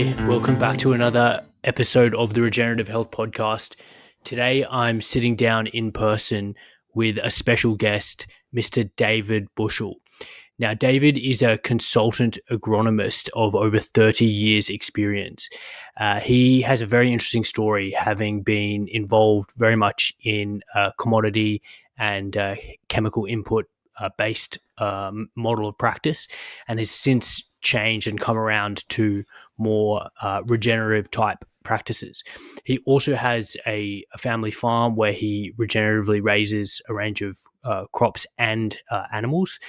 G'day, welcome back to another episode of the Regenerative Health Podcast. Today I'm sitting down in person with a special guest, Mr. David Bushell. Now, David is a consultant agronomist of over 30 years experience. He has a very interesting story, having been involved very much in commodity and chemical input based model of practice, and has since changed and come around to more regenerative type practices. He also has a family farm where he regeneratively raises a range of crops and animals.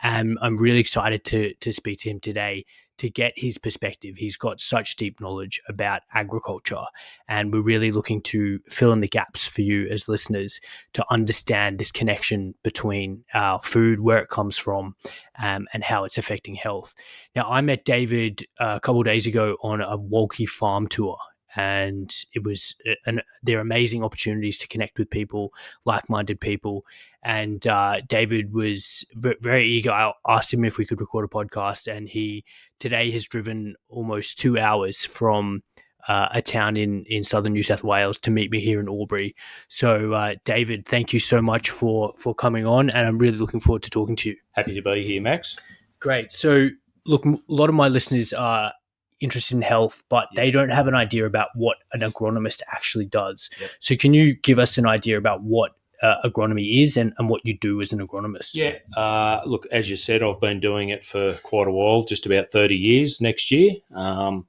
And I'm really excited to speak to him today to get his perspective. He's got such deep knowledge about agriculture, and we're really looking to fill in the gaps for you as listeners to understand this connection between our food, where it comes from, and how it's affecting health. Now, I met David a couple of days ago on a Walkie farm tour, and it was they're amazing opportunities to connect with people, like-minded people. And David was very eager. I asked him if we could record a podcast, and he today has driven almost 2 hours from a town in southern New South Wales to meet me here in Albury. So, David, thank you so much for coming on, and I'm really looking forward to talking to you. Happy to be here, Max. Great. So, look, a lot of my listeners are interested in health, but they don't have an idea about what an agronomist actually does. Yep. So can you give us an idea about what agronomy is and what you do as an agronomist? Yeah. Look, as you said, I've been doing it for quite a while, just about 30 years next year. Did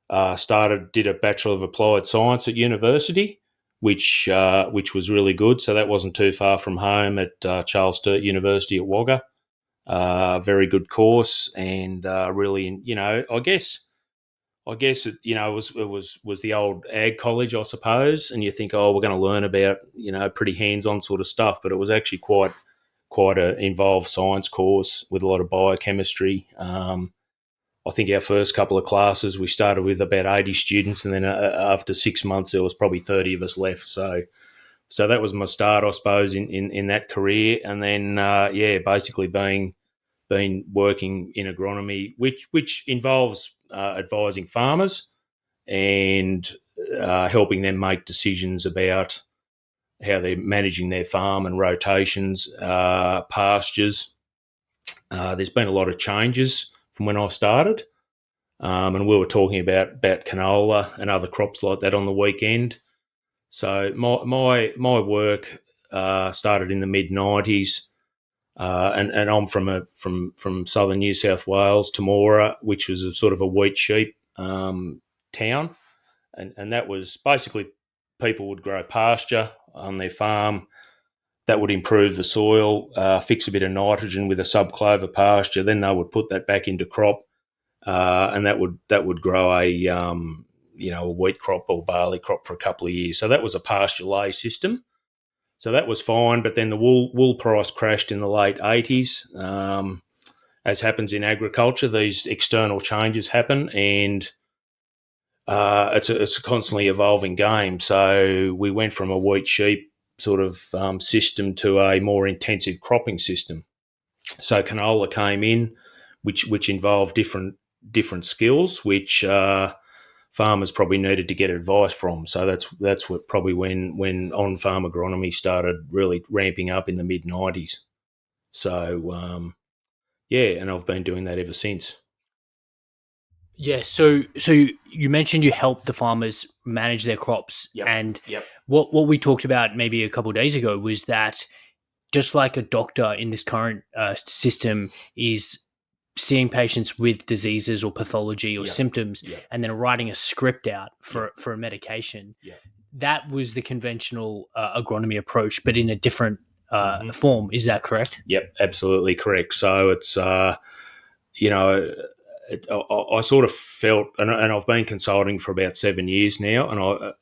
a Bachelor of Applied Science at university, which was really good. So that wasn't too far from home at Charles Sturt University at Wagga. Very good course, and really, I guess it, it was the old ag college, I suppose. And you think, we're going to learn about, pretty hands-on sort of stuff, but it was actually quite an involved science course with a lot of biochemistry. I think our first couple of classes, we started with about 80 students, and then after 6 months, there was probably 30 of us left. So that was my start, I suppose, in that career. And then, basically been working in agronomy, which involves advising farmers and helping them make decisions about how they're managing their farm and rotations, pastures. There's been a lot of changes from when I started, and we were talking about canola and other crops like that on the weekend. So my work started in the mid-90s, and I'm from southern New South Wales, Temora, which was a sort of a wheat sheep town, and that was basically people would grow pasture on their farm. That would improve the soil, fix a bit of nitrogen with a subclover pasture. Then they would put that back into crop, and that would grow a wheat crop or barley crop for a couple of years. So that was a pasture lay system. So that was fine, but then the wool price crashed in the late 80s. As happens in agriculture, these external changes happen, and it's a constantly evolving game. So we went from a wheat sheep sort of system to a more intensive cropping system. So canola came in, which involved different skills, which farmers probably needed to get advice from. So that's what probably when on-farm agronomy started really ramping up in the mid-90s. So, and I've been doing that ever since. Yeah, so you mentioned you help the farmers manage their crops. Yep. And what we talked about maybe a couple of days ago was that just like a doctor in this current system is seeing patients with diseases or pathology or symptoms and then writing a script out for a medication. That was the conventional agronomy approach, but in a different form. Is that correct? Yep, absolutely correct. So it's, I sort of felt, and I've been consulting for about 7 years now, and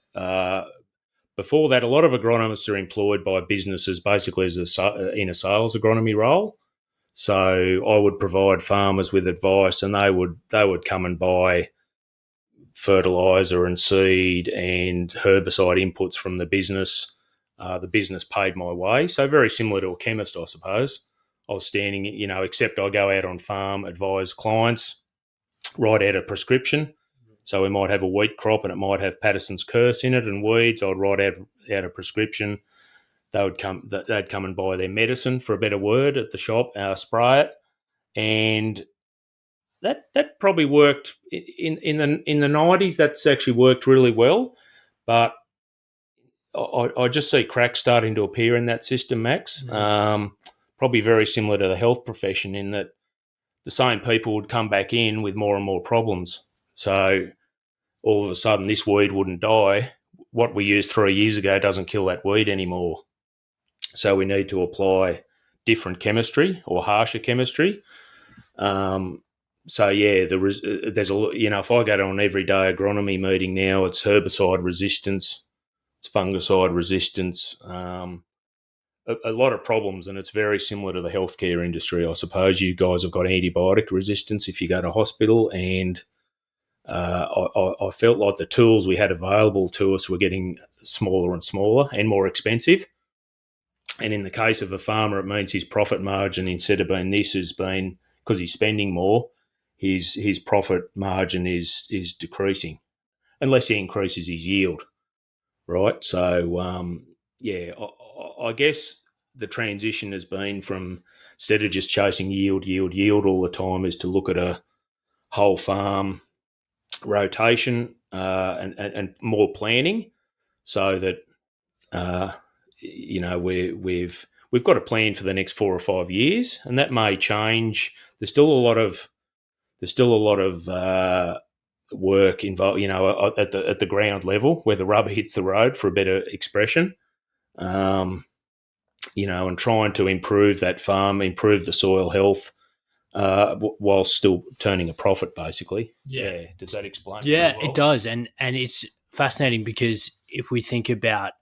before that, a lot of agronomists are employed by businesses basically as in a sales agronomy role. So I would provide farmers with advice, and they would come and buy fertilizer and seed and herbicide inputs from the business. The business paid my way. So very similar to a chemist, I suppose. I was standing, except I go out on farm, advise clients, write out a prescription, So we might have a wheat crop and it might have Patterson's curse in it and weeds. I'd write out a prescription. They'd come and buy their medicine, for a better word, at the shop, spray it, and that probably worked in the 90s. That's actually worked really well, but I just see cracks starting to appear in that system, Max. Probably very similar to the health profession in that the same people would come back in with more and more problems. So all of a sudden this weed wouldn't die. What we used 3 years ago doesn't kill that weed anymore. So we need to apply different chemistry or harsher chemistry. So yeah, there's a, if I go to an everyday agronomy meeting now, it's herbicide resistance, it's fungicide resistance, a lot of problems, and it's very similar to the healthcare industry. I suppose you guys have got antibiotic resistance if you go to hospital, and I felt like the tools we had available to us were getting smaller and smaller and more expensive. And in the case of a farmer, it means his profit margin, instead of being this, has been, because he's spending more, his profit margin is decreasing unless he increases his yield, right? So, I guess the transition has been from, instead of just chasing yield all the time, is to look at a whole farm rotation and more planning, so that we've got a plan for the next 4 or 5 years, and that may change. There's still a lot of work involved, at the ground level where the rubber hits the road, for a better expression. And trying to improve that farm, improve the soil health, while still turning a profit, basically. Yeah. Does that explain? Yeah, well? It does, and it's fascinating because if we think about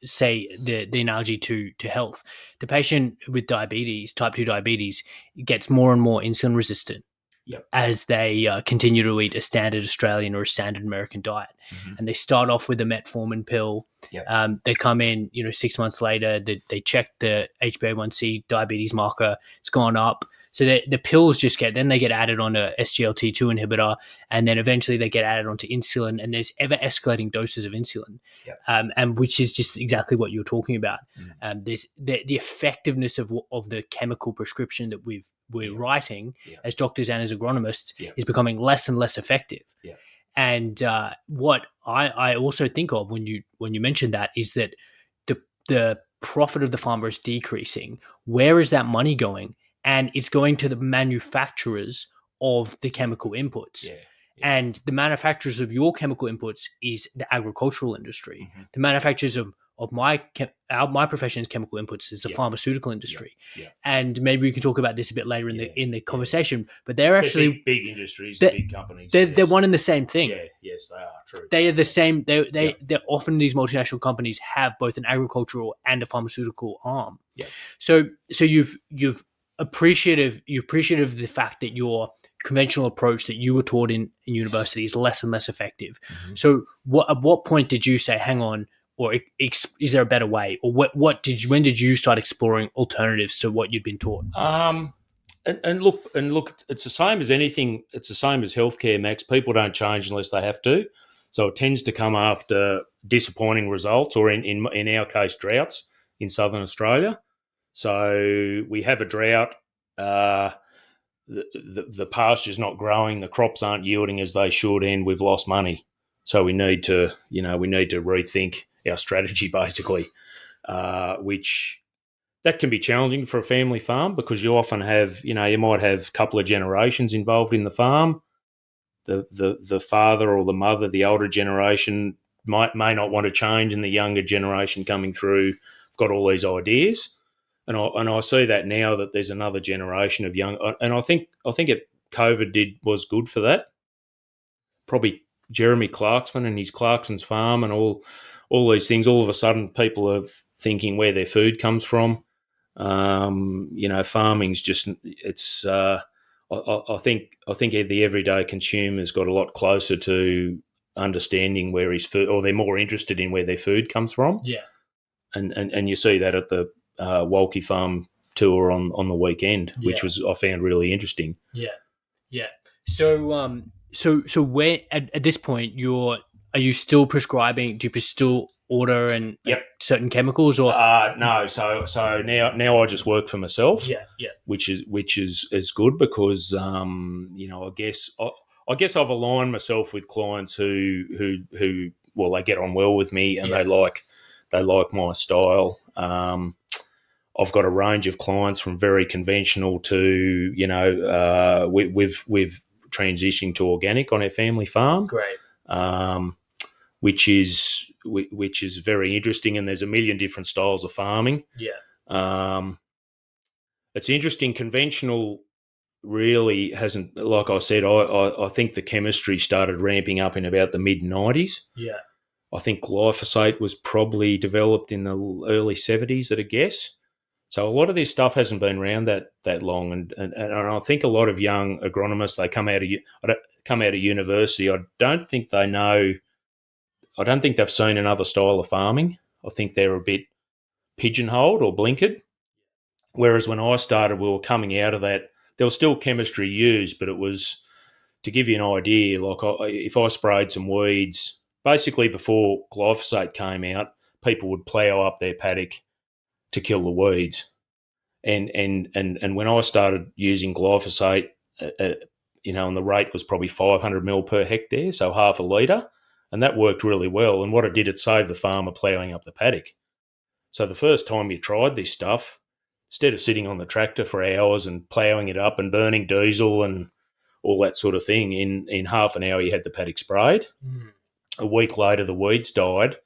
say the analogy to health, the patient with diabetes, type 2 diabetes, gets more and more insulin resistant. Yep. As they continue to eat a standard Australian or a standard American diet. Mm-hmm. And they start off with a metformin pill. Yep. They come in, 6 months later, they check the HbA1c diabetes marker, it's gone up. So the pills then they get added on a SGLT2 inhibitor, and then eventually they get added onto insulin, and there's ever escalating doses of insulin. Yep. And which is just exactly what you're talking about. Mm. There's the effectiveness of the chemical prescription that we're writing as doctors and as agronomists is becoming less and less effective. Yeah. And what I also think of when you mention that is that the profit of the farmer is decreasing. Where is that money going? And it's going to the manufacturers of the chemical inputs. Yeah. And the manufacturers of your chemical inputs is the agricultural industry. Mm-hmm. The manufacturers of my profession's chemical inputs is the pharmaceutical industry. Yeah. And maybe we can talk about this a bit later in the conversation. But they're actually big industries, big companies. They're one and the same thing. Yeah, yes, they are true. They are the same. They're often, these multinational companies have both an agricultural and a pharmaceutical arm. Yeah. So you've appreciative of the fact that your conventional approach that you were taught in university is less and less effective. Mm-hmm. So at what point did you say, hang on, or is there a better way? Or when did you start exploring alternatives to what you'd been taught? And look, it's the same as anything. It's the same as healthcare, Max. People don't change unless they have to. So it tends to come after disappointing results, or in our case, droughts in southern Australia. So we have a drought. The pasture's not growing. The crops aren't yielding as they should, and we've lost money. So we need to rethink our strategy, basically, which that can be challenging for a family farm, because you often have, you might have a couple of generations involved in the farm. The father or the mother, the older generation, may not want to change, and the younger generation coming through got all these ideas. And I see that now, that there's another generation of young, and I think COVID was good for that. Probably Jeremy Clarkson and his Clarkson's Farm and all these things. All of a sudden, people are thinking where their food comes from. Farming's just, it's. I think the everyday consumer's got a lot closer to understanding where his food, or they're more interested in where their food comes from. Yeah, and you see that at the Walkie Farm tour on the weekend, which I found really interesting. Yeah. So So where at this point are you still prescribing? Do you still order and Yep. certain chemicals or? No. So now I just work for myself, Yeah, yeah, which is good because I guess I've aligned myself with clients who well, they get on well with me and yeah, they like my style. I've got a range of clients from very conventional to we've transitioning to organic on our family farm, great. um, which is very interesting. And there's a million different styles of farming. Yeah, Um, it's interesting. Conventional really hasn't, like I said, I think the chemistry started ramping up in about the mid-90s. yeah, I think glyphosate was probably developed in the early 70s at a guess. So a lot of this stuff hasn't been around that long, and I think a lot of young agronomists, they come out of university. I don't think they know. I don't think they've seen another style of farming. I think they're a bit pigeonholed or blinkered. Whereas when I started, we were coming out of that. There was still chemistry used, but it was, to give you an idea, like if I sprayed some weeds, basically before glyphosate came out, people would plough up their paddock to kill the weeds. And when I started using glyphosate, and the rate was probably 500 mil per hectare, so half a litre, and that worked really well. And what it did, it saved the farmer ploughing up the paddock. So the first time you tried this stuff, instead of sitting on the tractor for hours and ploughing it up and burning diesel and all that sort of thing, in half an hour you had the paddock sprayed. mm. A week later, the weeds died,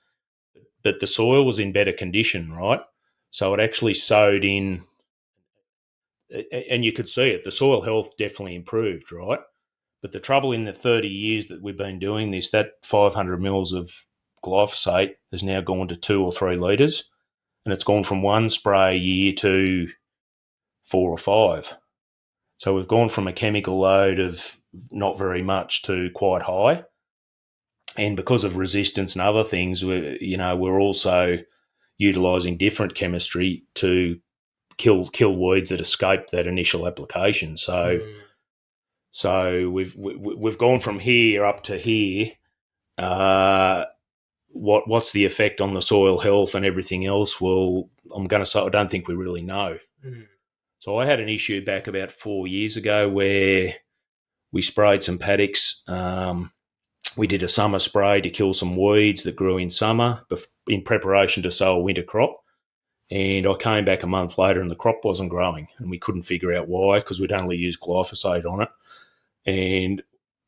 but the soil was in better condition, right? So it actually sowed in, and you could see it. The soil health definitely improved, right? But the trouble in the 30 years that we've been doing this, that 500 mils of glyphosate has now gone to 2 or 3 litres, and it's gone from one spray a year to 4 or 5. So we've gone from a chemical load of not very much to quite high. And because of resistance and other things, we're also utilising different chemistry to kill weeds that escape that initial application. So we've gone from here up to here. What's the effect on the soil health and everything else? Well, I'm going to say I don't think we really know. Mm. So I had an issue back about 4 years ago where we sprayed some paddocks. We did a summer spray to kill some weeds that grew in summer in preparation to sow a winter crop. And I came back a month later and the crop wasn't growing, and we couldn't figure out why because we'd only used glyphosate on it. And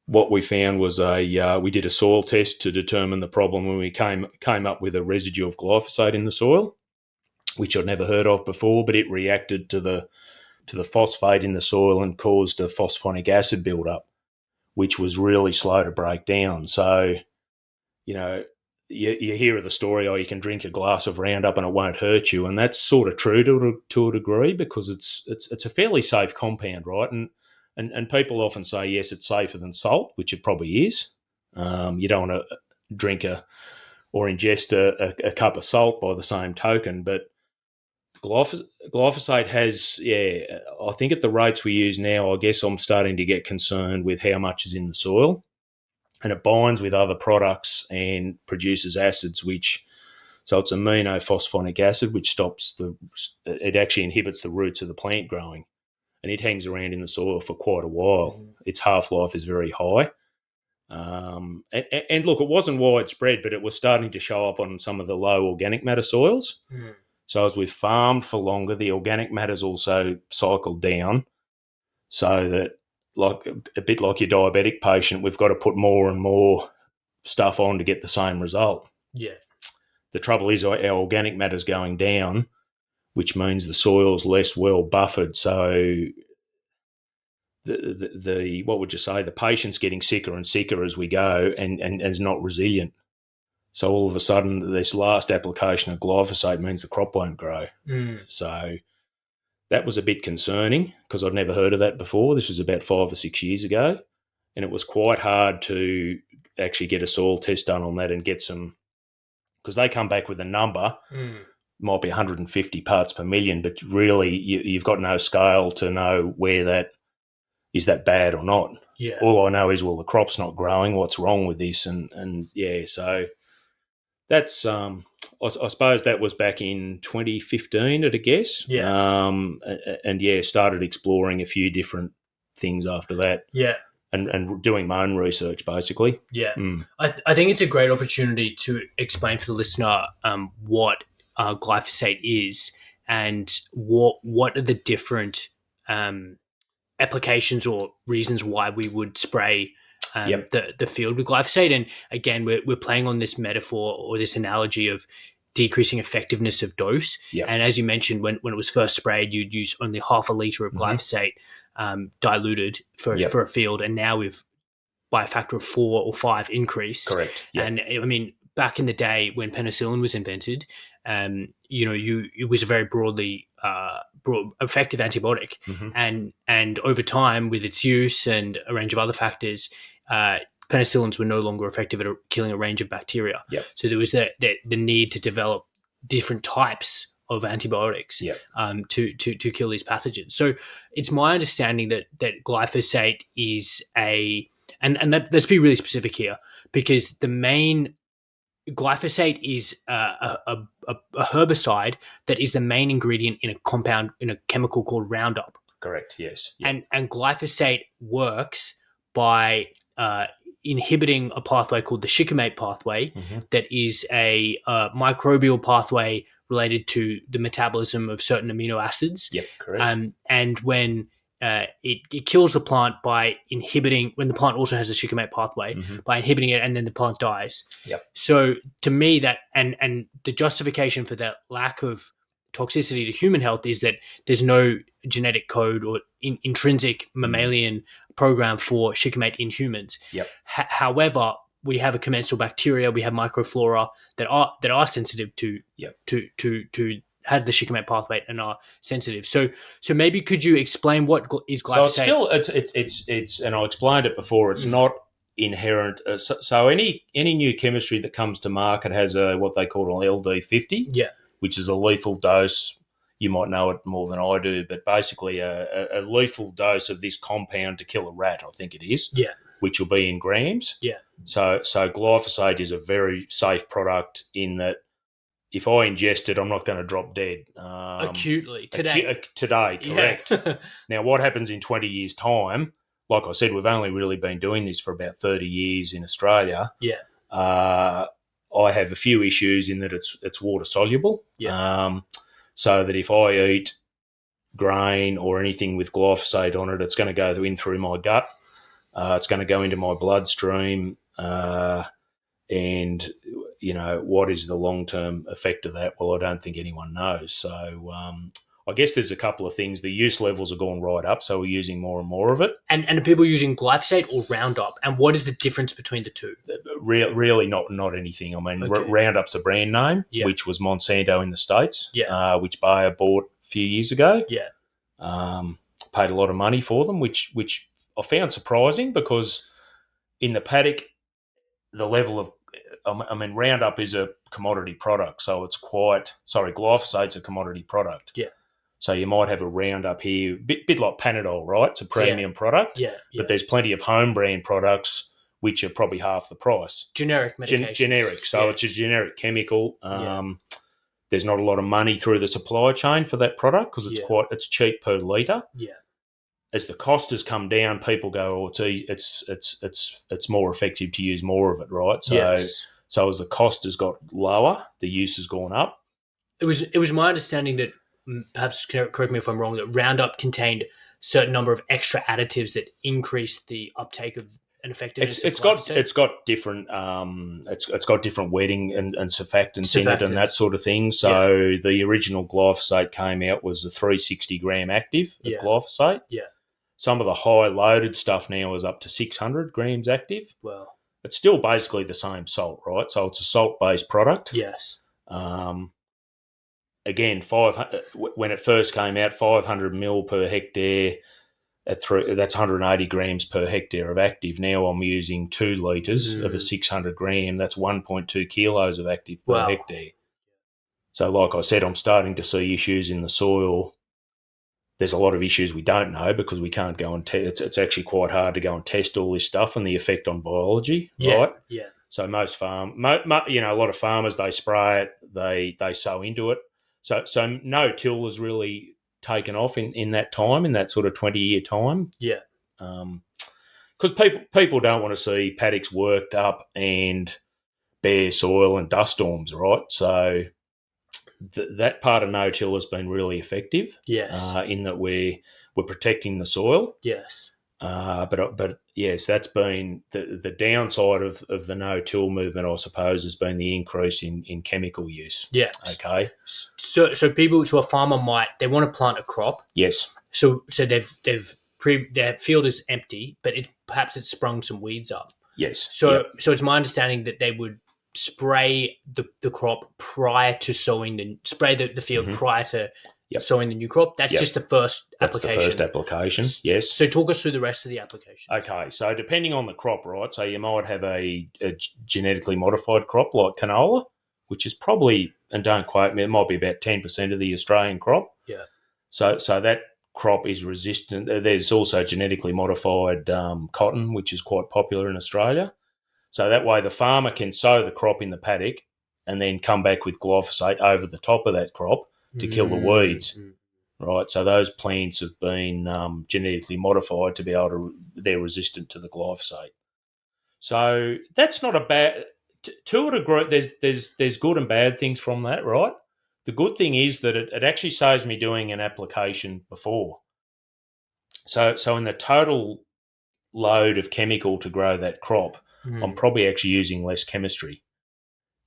what we found was we did a soil test to determine the problem, when we came up with a residue of glyphosate in the soil, which I'd never heard of before, but it reacted to the phosphate in the soil and caused a phosphonic acid buildup, which was really slow to break down. So, you hear of the story, you can drink a glass of Roundup and it won't hurt you, and that's sort of true to a degree because it's a fairly safe compound, right? And people often say, yes, it's safer than salt, which it probably is. You don't want to drink or ingest a cup of salt by the same token, but glyphosate has, I think at the rates we use now, I guess I'm starting to get concerned with how much is in the soil. And it binds with other products and produces acids, so it's aminophosphonic acid, which it actually inhibits the roots of the plant growing. And it hangs around in the soil for quite a while. Mm. Its half-life is very high. And look, it wasn't widespread, but it was starting to show up on some of the low organic matter soils. Mm. So as we've farmed for longer, the organic matter's also cycled down, so that, like a bit like your diabetic patient, we've got to put more and more stuff on to get the same result. Yeah. The trouble is our organic matter's going down, which means the soil's less well buffered. So the what would you say? The patient's getting sicker and sicker as we go, and is not resilient. So all of a sudden, this last application of glyphosate means the crop won't grow. Mm. So that was a bit concerning because I'd never heard of that before. This was about 5 or 6 years ago, and it was quite hard to actually get a soil test done on that and get some, because they come back with a number, might be 150 parts per million, but really you've got no scale to know where that is, that bad or not. Yeah. All I know is, well, the crop's not growing. What's wrong with this? And yeah, so that's I suppose that was back in 2015 at a guess. Yeah. And yeah, started exploring a few different things after that. Yeah. And doing my own research, basically. Yeah. I think it's a great opportunity to explain for the listener what glyphosate is and what are the different applications or reasons why we would spray the field with glyphosate. And again, we're playing on this metaphor or this analogy of decreasing effectiveness of dose. Yep. And as you mentioned, when it was first sprayed, you'd use only half a litre of glyphosate diluted for a field. And now we've, by a factor of 4 or 5, increased. Correct. Yep. And I mean, back in the day when penicillin was invented, it was a very broadly effective antibiotic, and over time, with its use and a range of other factors, penicillins were no longer effective at killing a range of bacteria. Yep. So there was the need to develop different types of antibiotics to kill these pathogens. So it's my understanding that glyphosate is let's be really specific here, because the main glyphosate is a herbicide that is the main ingredient in a compound, in a chemical called Roundup. Correct. Yes. Yep. And glyphosate works by inhibiting a pathway called the shikimate pathway, that is a microbial pathway related to the metabolism of certain amino acids. Yep. Correct. And when it kills the plant by inhibiting, when the plant also has a shikimate pathway, by inhibiting it, and then the plant dies. Yep. So to me, that and the justification for that lack of toxicity to human health is that there's no genetic code or intrinsic mammalian program for shikimate in humans. Yep. However, we have a commensal bacteria, we have microflora that are sensitive to have the shikimate pathway and are sensitive. So maybe could you explain what is glyphosate? So it's and I explained it before. It's not inherent. So any new chemistry that comes to market has what they call an LD50, which is a lethal dose. You might know it more than I do, but basically a lethal dose of this compound to kill a rat, I think it is. Yeah. Which will be in grams. Yeah. So glyphosate is a very safe product in that if I ingest it, I'm not going to drop dead. Acutely, today. Today, correct. Yeah. Now, what happens in 20 years' time, like I said, we've only really been doing this for about 30 years in Australia. Yeah. I have a few issues in that it's water-soluble. Yeah. So that if I eat grain or anything with glyphosate on it, it's going to go in through my gut. It's going to go into my bloodstream. And what is the long-term effect of that? Well, I don't think anyone knows. So I guess there's a couple of things. The use levels are going right up, so we're using more and more of it. And are people using glyphosate or Roundup? And what is the difference between the two? Really not anything. I mean, okay. Roundup's a brand name, which was Monsanto in the States, which Bayer bought a few years ago. Yeah. Paid a lot of money for them, which I found surprising because in the paddock, the level of Roundup is a commodity product, so glyphosate's a commodity product. Yeah. So you might have a Roundup here, bit like Panadol, right? It's a premium product. Yeah. But there's plenty of home brand products which are probably half the price. Generic medication. Generic. So it's a generic chemical. There's not a lot of money through the supply chain for that product because it's cheap per litre. Yeah. As the cost has come down, people go, it's more effective to use more of it, right? So as the cost has got lower, the use has gone up. It was my understanding that, perhaps correct me if I'm wrong, that Roundup contained a certain number of extra additives that increase the uptake of an effectiveness. It's got different it's got different wetting and surfactants in it and that sort of thing. So the original glyphosate came out was a 360 gram active of glyphosate. Yeah. Some of the high loaded stuff now is up to 600 grams active. Well, it's still basically the same salt, right? So it's a salt-based product. Yes. Again, when it first came out, 500 mil per hectare, that's 180 grams per hectare of active. Now I'm using 2 litres of a 600 gram. That's 1.2 kilos of active per hectare. So like I said, I'm starting to see issues in the soil there's a lot of issues we don't know because we can't go and test. It's actually quite hard to go and test all this stuff and the effect on biology, right? Yeah. So most a lot of farmers, they spray it, they sow into it. So no-till has really taken off in that time, in that sort of 20-year time. Yeah. Because people don't want to see paddocks worked up and bare soil and dust storms, right? So that part of no-till has been really effective. Yes. In that we're protecting the soil. Yes. But yes, that's been the downside of the no-till movement, I suppose, has been the increase in chemical use. Yeah. Okay. So a farmer they want to plant a crop. Yes. So their field is empty, but perhaps it's sprung some weeds up. Yes. So it's my understanding that they would spray the crop prior to sowing the field prior to sowing the new crop. That's just the first application. That's the first application, yes. So talk us through the rest of the application. Okay, so depending on the crop, right, so you might have a genetically modified crop like canola, which is probably, and don't quote me, it might be about 10% of the Australian crop. Yeah. So that crop is resistant. There's also genetically modified cotton, which is quite popular in Australia. So that way the farmer can sow the crop in the paddock and then come back with glyphosate over the top of that crop to kill the weeds, right? So those plants have been genetically modified to be able to, they're resistant to the glyphosate. So that's not a bad, to a degree, there's good and bad things from that, right? The good thing is that it actually saves me doing an application before. So in the total load of chemical to grow that crop, I'm probably actually using less chemistry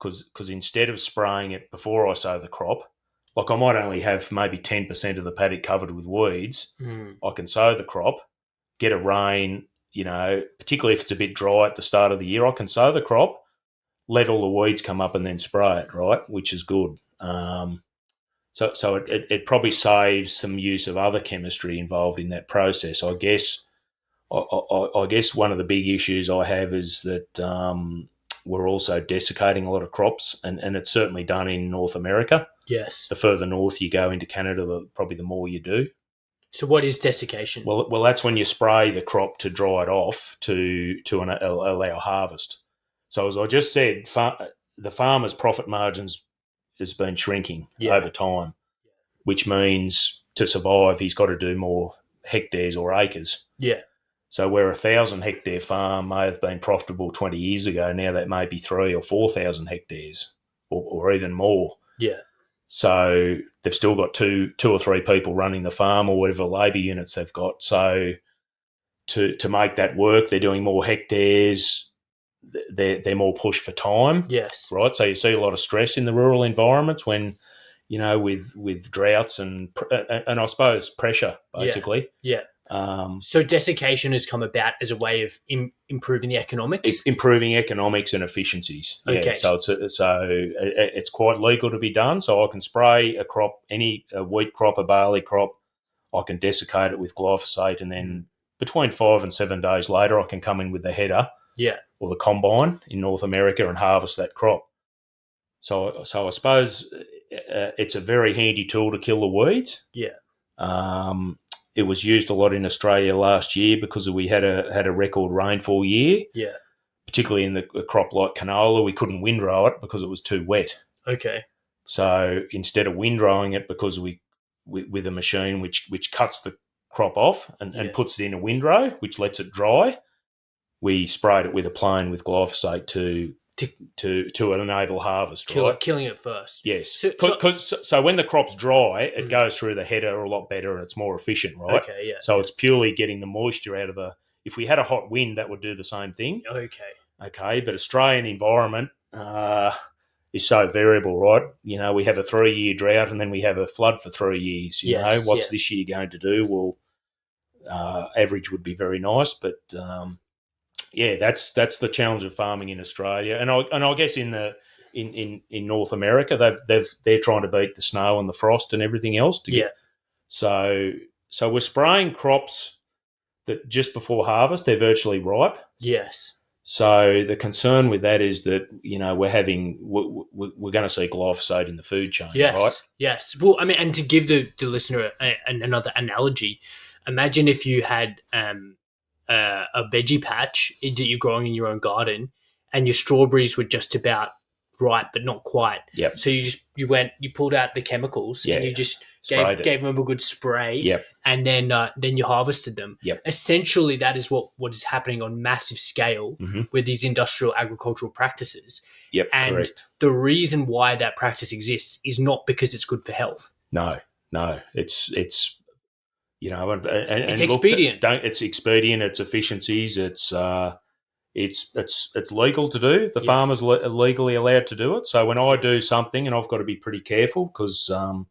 because instead of spraying it before I sow the crop, like I might only have maybe 10% of the paddock covered with weeds. I can sow the crop, get a rain, particularly if it's a bit dry at the start of the year, I can sow the crop, let all the weeds come up and then spray it, right, which is good. So it probably saves some use of other chemistry involved in that process. I guess one of the big issues I have is that we're also desiccating a lot of crops, and it's certainly done in North America. Yes. The further north you go into Canada, probably the more you do. So what is desiccation? Well, that's when you spray the crop to dry it off to allow harvest. So as I just said, the farmer's profit margins has been shrinking over time, which means to survive he's got to do more hectares or acres. Yeah. So where 1,000 hectare farm may have been profitable 20 years ago, now that may be 3,000 or 4,000 hectares or even more. Yeah. So they've still got two or three people running the farm or whatever labour units they've got. So to make that work, they're doing more hectares. They're more pushed for time. Yes. Right. So you see a lot of stress in the rural environments when, with droughts and I suppose pressure, basically. Yeah. So desiccation has come about as a way of improving the economics? Improving economics and efficiencies. Yeah. Okay. So it's quite legal to be done. So I can spray a crop, a wheat crop, a barley crop. I can desiccate it with glyphosate, and then between 5 and 7 days later, I can come in with the header or the combine in North America and harvest that crop. So I suppose it's a very handy tool to kill the weeds. Yeah. It was used a lot in Australia last year because we had a record rainfall year. Yeah. Particularly in a crop like canola, we couldn't windrow it because it was too wet. Okay. So instead of windrowing it, because with a machine which cuts the crop off and puts it in a windrow, which lets it dry, we sprayed it with a plane with glyphosate to enable harvest, killing it first. Yes. So when the crop's dry, it goes through the header a lot better and it's more efficient, right? Okay, yeah. So it's purely getting the moisture out of if we had a hot wind, that would do the same thing. Okay, but Australian environment is so variable, right? We have a 3-year drought and then we have a flood for 3 years. What's this year going to do? Well, average would be very nice, but that's the challenge of farming in Australia, and I guess in North America they're trying to beat the snow and the frost and everything else to get. So we're spraying crops that just before harvest they're virtually ripe. Yes. So the concern with that is that we're going to see glyphosate in the food chain, right? Yes. Well, I mean, and to give the listener another analogy, imagine if you had a veggie patch that you're growing in your own garden, and your strawberries were just about ripe but not quite. Yep. So you pulled out the chemicals, and you just gave them a good spray. Yep. And then you harvested them. Yep. Essentially, that is what is happening on massive scale with these industrial agricultural practices. Yep, and correct. The reason why that practice exists is not because it's good for health. No, it's and it's expedient. It's expedient. It's efficiencies. It's legal to do. The farmers are legally allowed to do it. So when I do something, and I've got to be pretty careful because I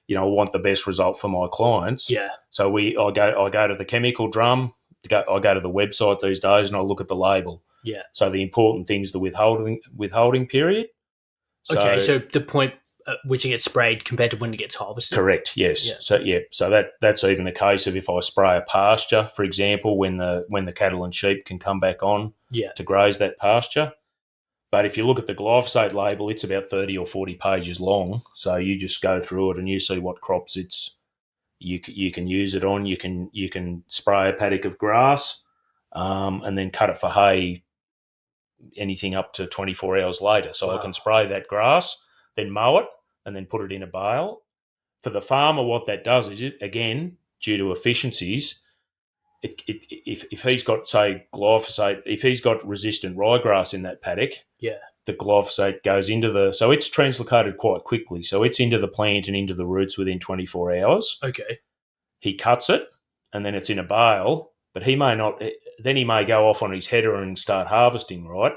want the best result for my clients. Yeah. So I go to the chemical drum. I go to the website these days, and I look at the label. Yeah. So the important thing's the withholding period. So the point at which it gets sprayed compared to when it gets harvested. Correct. Yes. Yeah. So that's even a case of if I spray a pasture, for example, when the cattle and sheep can come back on to graze that pasture. But if you look at the glyphosate label, it's about 30 or 40 pages long. So you just go through it and you see what crops you can use it on. You can spray a paddock of grass, and then cut it for hay. Anything up to 24 hours later. So I can spray that grass, then mow it, and then put it in a bale. For the farmer, what that does is, again, due to efficiencies, if he's got, say, glyphosate, if he's got resistant ryegrass in that paddock, the glyphosate goes into so it's translocated quite quickly. So it's into the plant and into the roots within 24 hours. Okay. He cuts it, and then it's in a bale, but he may not. Then he may go off on his header and start harvesting, right?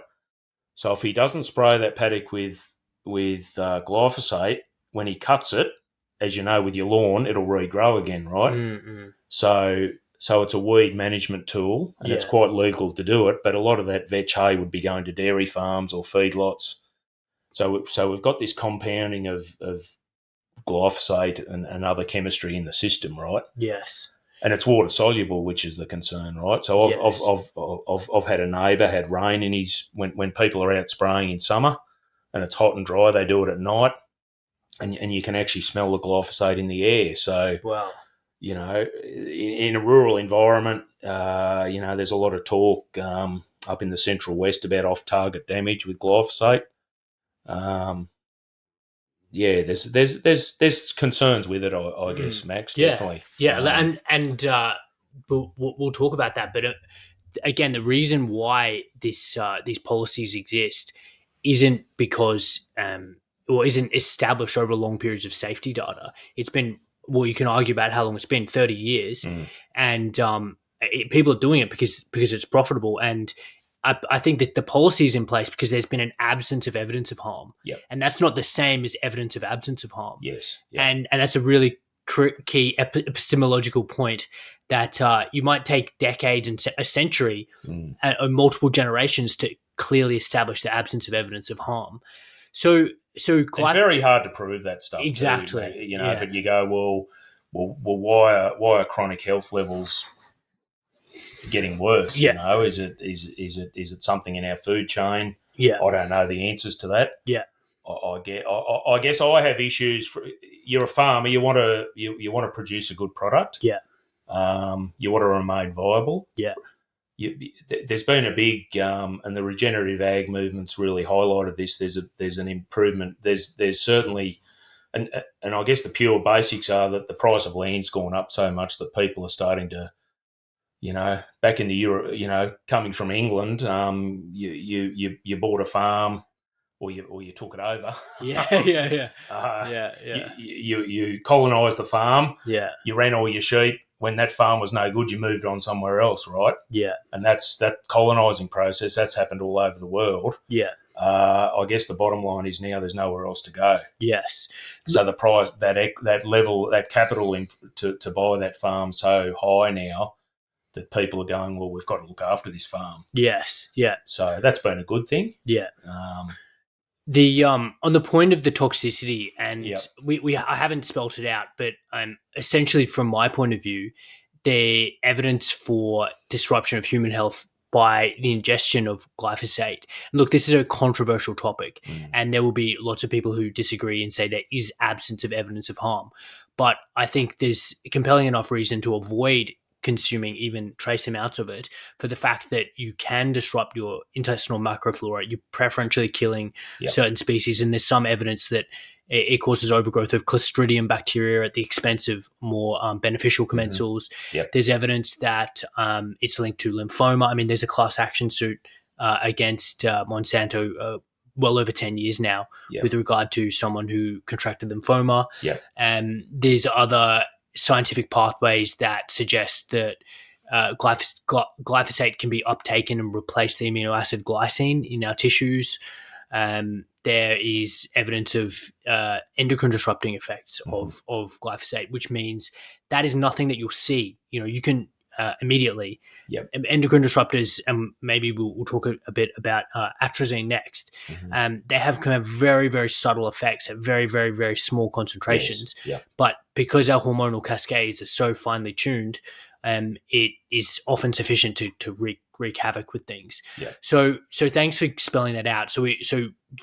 So if he doesn't spray that paddock with glyphosate, when he cuts it, as you know, with your lawn, it'll regrow again, right? Mm-hmm. So it's a weed management tool, and it's quite legal to do it, but a lot of that vetch hay would be going to dairy farms or feedlots. So we've got this compounding of glyphosate and other chemistry in the system, right? Yes. And it's water soluble, which is the concern, right? So I've had a neighbour had rain in his when people are out spraying in summer, and it's hot and dry. They do it at night, and you can actually smell the glyphosate in the air. So in a rural environment, there's a lot of talk up in the Central West about off-target damage with glyphosate. There's concerns with it, I guess, Max. Definitely. Yeah, we'll talk about that. But again, the reason why these policies exist isn't because or isn't established over long periods of safety data. It's been, well, you can argue about how long it's been, 30 years, and people are doing it because it's profitable. And I think that the policy is in place because there's been an absence of evidence of harm. Yep. And that's not the same as evidence of absence of harm. Yes. Yep. And that's a really key epistemological point, that you might take decades and a century or multiple generations to clearly establish the absence of evidence of harm. So it's very hard to prove that stuff. Exactly. Too, but you go, well, why are chronic health levels getting worse? Yeah. Is it something in our food chain? Yeah. I don't know the answers to that. Yeah. I guess I have issues. You're a farmer. You want to produce a good product. Yeah. You want to remain viable. Yeah. There's been a big and the regenerative ag movement's really highlighted this. There's an improvement. There's certainly, and I guess the pure basics are that the price of land's gone up so much that people are starting to, back in the Euro, coming from England, you bought a farm, or you took it over. Yeah. You colonised the farm. Yeah. You ran all your sheep. When that farm was no good, you moved on somewhere else, right? Yeah. And that's that colonising process. That's happened all over the world. Yeah. I guess the bottom line is now there's nowhere else to go. Yes. So the price, that level, that capital to buy that farm so high now that people are going, well, we've got to look after this farm. Yes. Yeah. So that's been a good thing. Yeah. The on the point of the toxicity, and I haven't spelt it out, but essentially from my point of view, the evidence for disruption of human health by the ingestion of glyphosate. Look, this is a controversial topic, Mm. and there will be lots of people who disagree and say there is absence of evidence of harm. But I think there's compelling enough reason to avoid consuming even trace amounts of it for the fact that you can disrupt your intestinal microflora. You're preferentially killing Yep. certain species, and there's some evidence that it causes overgrowth of Clostridium bacteria at the expense of more beneficial commensals. Yep. There's evidence that it's linked to lymphoma. I mean, there's a class action suit against Monsanto well over 10 years now Yep. with regard to someone who contracted lymphoma. Yep. And there's other scientific pathways that suggest that glyphosate can be uptaken and replace the amino acid glycine in our tissues. There is evidence of endocrine disrupting effects of glyphosate, which means that is nothing that you'll see. You can immediately. Yep. Endocrine disruptors, and maybe we'll talk a bit about atrazine next. They have kind of very, very subtle effects at very, very, very small concentrations. Yes. Yep. But because our hormonal cascades are so finely tuned, it is often sufficient to wreak havoc with things. Yeah. So thanks for spelling that out. So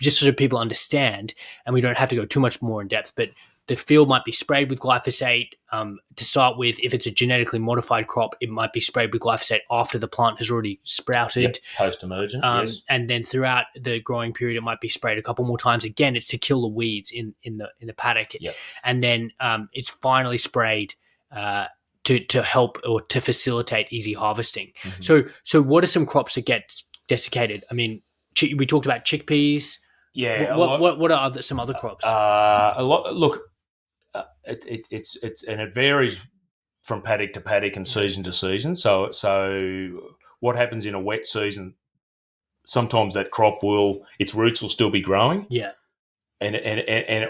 just so people understand, and we don't have to go too much more in depth, but the field might be sprayed with glyphosate to start with. If it's a genetically modified crop, it might be sprayed with glyphosate after the plant has already sprouted. Yep. Post-emergent, yes. And then throughout the growing period, it might be sprayed a couple more times. Again, it's to kill the weeds in the paddock. Yep. And then it's finally sprayed to help or to facilitate easy harvesting. So what are some crops that get desiccated? I mean, we talked about chickpeas. Yeah. What are some other crops? A lot. Look, it's and it varies from paddock to paddock and season to season. So what happens in a wet season? Sometimes that crop its roots will still be growing. Yeah. And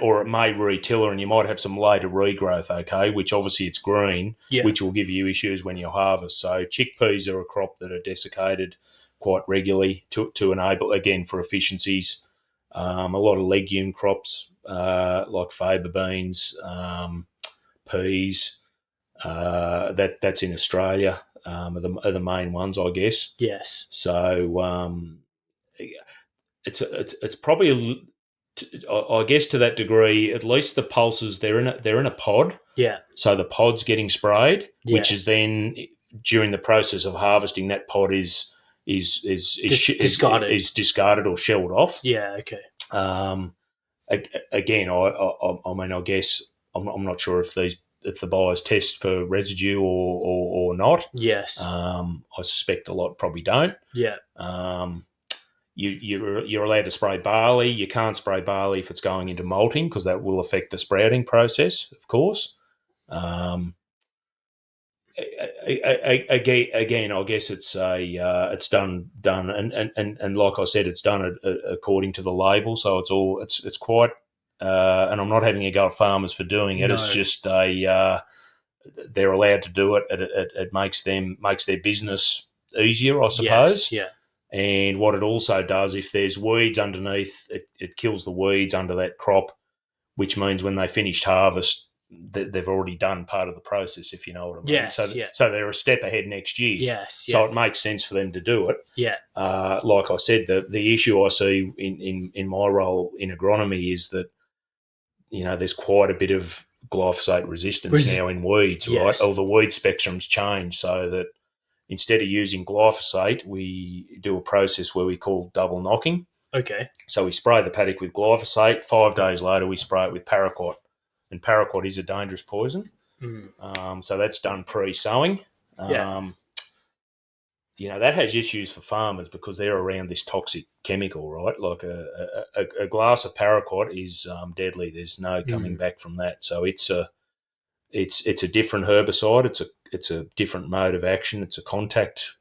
or it may retiller, and you might have some later regrowth. Okay, which obviously it's green, which will give you issues when you harvest. So chickpeas are a crop that are desiccated quite regularly to enable, again, for efficiencies. A lot of legume crops like faba beans, peas. That's in Australia. Are the main ones, I guess. Yes. So it's probably I guess to that degree, at least the pulses they're in a pod. Yeah. So the pod's getting sprayed, which is then during the process of harvesting, that pod is discarded. Is discarded or shelled off. Yeah. Okay. Again, I mean, I guess I'm not sure if the buyers test for residue or not. Yes. I suspect a lot probably don't. Yeah. You're allowed to spray barley. You can't spray barley if it's going into malting because that will affect the sprouting process, of course. Again, I guess it's done, and like I said, it's done according to the label. So it's quite. And I'm not having a go at farmers for doing it. No. It's just they're allowed to do it. It makes their business easier, I suppose. Yes, yeah. And what it also does, if there's weeds underneath, it kills the weeds under that crop, which means when they finish harvest, they've already done part of the process, if you know what I mean. Yes, so they're a step ahead next year. Yes, so it makes sense for them to do it. Yeah. Like I said, the issue I see in my role in agronomy is that, there's quite a bit of glyphosate resistance now in weeds, right? Or the weed spectrum's changed so that instead of using glyphosate, we do a process where we call double knocking. Okay. So we spray the paddock with glyphosate. 5 days later, we spray it with paraquat. And paraquat is a dangerous poison. So that's done pre-sowing. That has issues for farmers because they're around this toxic chemical, right? Like a glass of paraquat is deadly. There's no coming back from that. So it's a different herbicide. It's a different mode of action. It's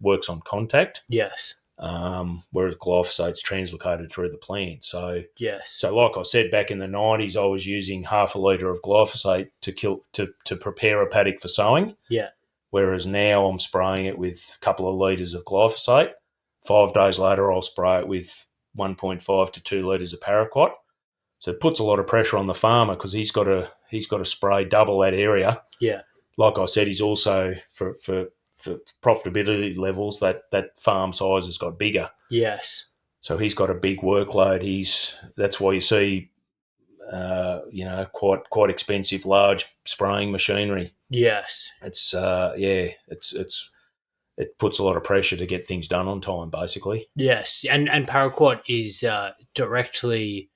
works on contact. Yes. Whereas glyphosate's translocated through the plant. So yes. So like I said, back in the 90s, I was using half a litre of glyphosate to prepare a paddock for sowing. Yeah. Whereas now I'm spraying it with a couple of litres of glyphosate. 5 days later, I'll spray it with 1.5 to 2 litres of paraquat. So it puts a lot of pressure on the farmer because he's got to spray double that area. Yeah. Like I said, he's also for for profitability levels, that farm size has got bigger. Yes. So he's got a big workload. That's why you see, quite expensive, large spraying machinery. Yes. It's it puts a lot of pressure to get things done on time, basically. Yes. And paraquat is directly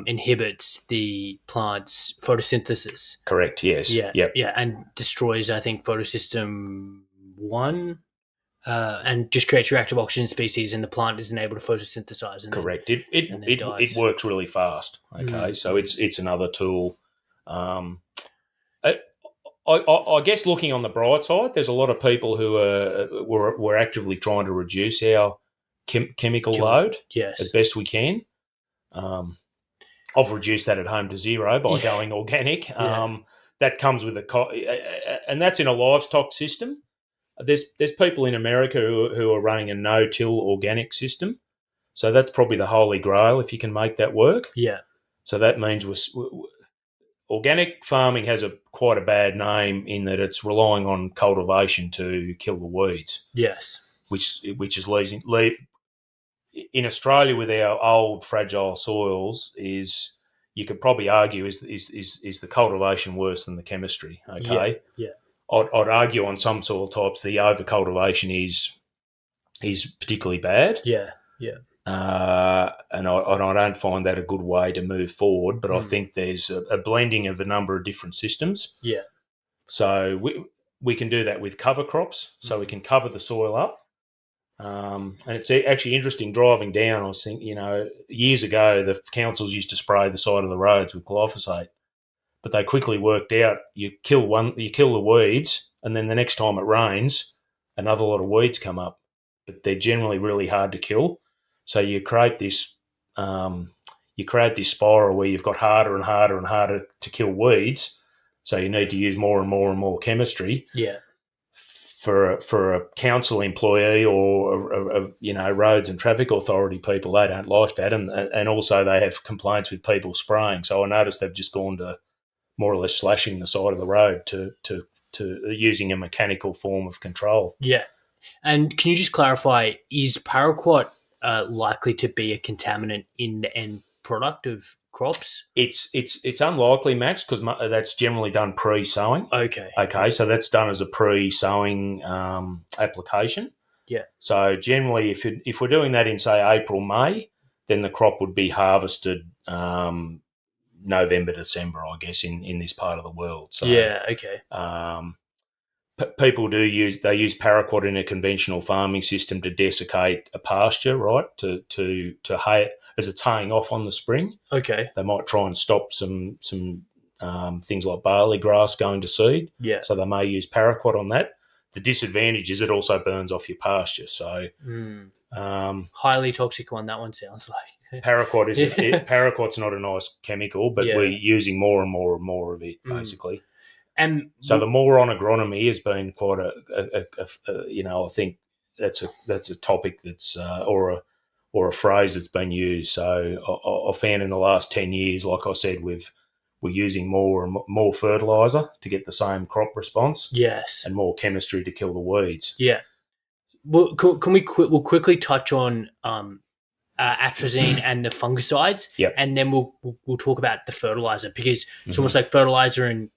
inhibits the plant's photosynthesis. Correct. Yes. Yeah. Yep. Yeah. And destroys, I think, photosystem 1. And just creates reactive oxygen species, and the plant isn't able to photosynthesize. And Correct. Then, It works really fast. Okay, so it's another tool. I guess looking on the bright side, there's a lot of people who we're actively trying to reduce our chemical load as best we can. I've reduced that at home to zero by going organic. That comes with and that's in a livestock system. There's people in America who are running a no-till organic system. So that's probably the holy grail if you can make that work. Yeah. So that means organic farming has quite a bad name in that it's relying on cultivation to kill the weeds. Yes. Which is leading in Australia with our old fragile soils is, you could probably argue, is the cultivation worse than the chemistry. Okay. Yeah. I'd argue on some soil types the overcultivation is particularly bad. Yeah. And I don't find that a good way to move forward. But I think there's a blending of a number of different systems. Yeah. So we can do that with cover crops. So we can cover the soil up. And it's actually interesting driving down. I was thinking, years ago the councils used to spray the side of the roads with glyphosate. But they quickly worked out you kill the weeds, and then the next time it rains, another lot of weeds come up. But they're generally really hard to kill. So you create this spiral where you've got harder and harder and harder to kill weeds. So you need to use more and more and more chemistry. Yeah. For a council employee or roads and traffic authority people, they don't like that, and also they have complaints with people spraying. So I noticed they've just gone to more or less slashing the side of the road to using a mechanical form of control. Yeah. And can you just clarify, is paraquat likely to be a contaminant in the end product of crops? It's unlikely, Max, because that's generally done pre-sowing. Okay, so that's done as a pre-sowing application. Yeah. So generally, if we're doing that in, say, April, May, then the crop would be harvested November, December, I guess, in this part of the world. So, yeah, okay. People use paraquat in a conventional farming system to desiccate a pasture, right? To hay it as it's haying off on the spring. Okay. They might try and stop some things like barley grass going to seed. Yeah. So they may use paraquat on that. The disadvantage is it also burns off your pasture. So highly toxic one. That one sounds like. Paraquat's not a nice chemical, but we're using more and more and more of it, basically. And so the more on agronomy has been quite I think that's a topic that's or a phrase that's been used. So I found in the last 10 years, like I said, we're using more and more fertilizer to get the same crop response. Yes. And more chemistry to kill the weeds. Yeah. Well, we'll quickly touch on atrazine and the fungicides. Yep. And then we'll talk about the fertilizer, because it's almost like fertilizer and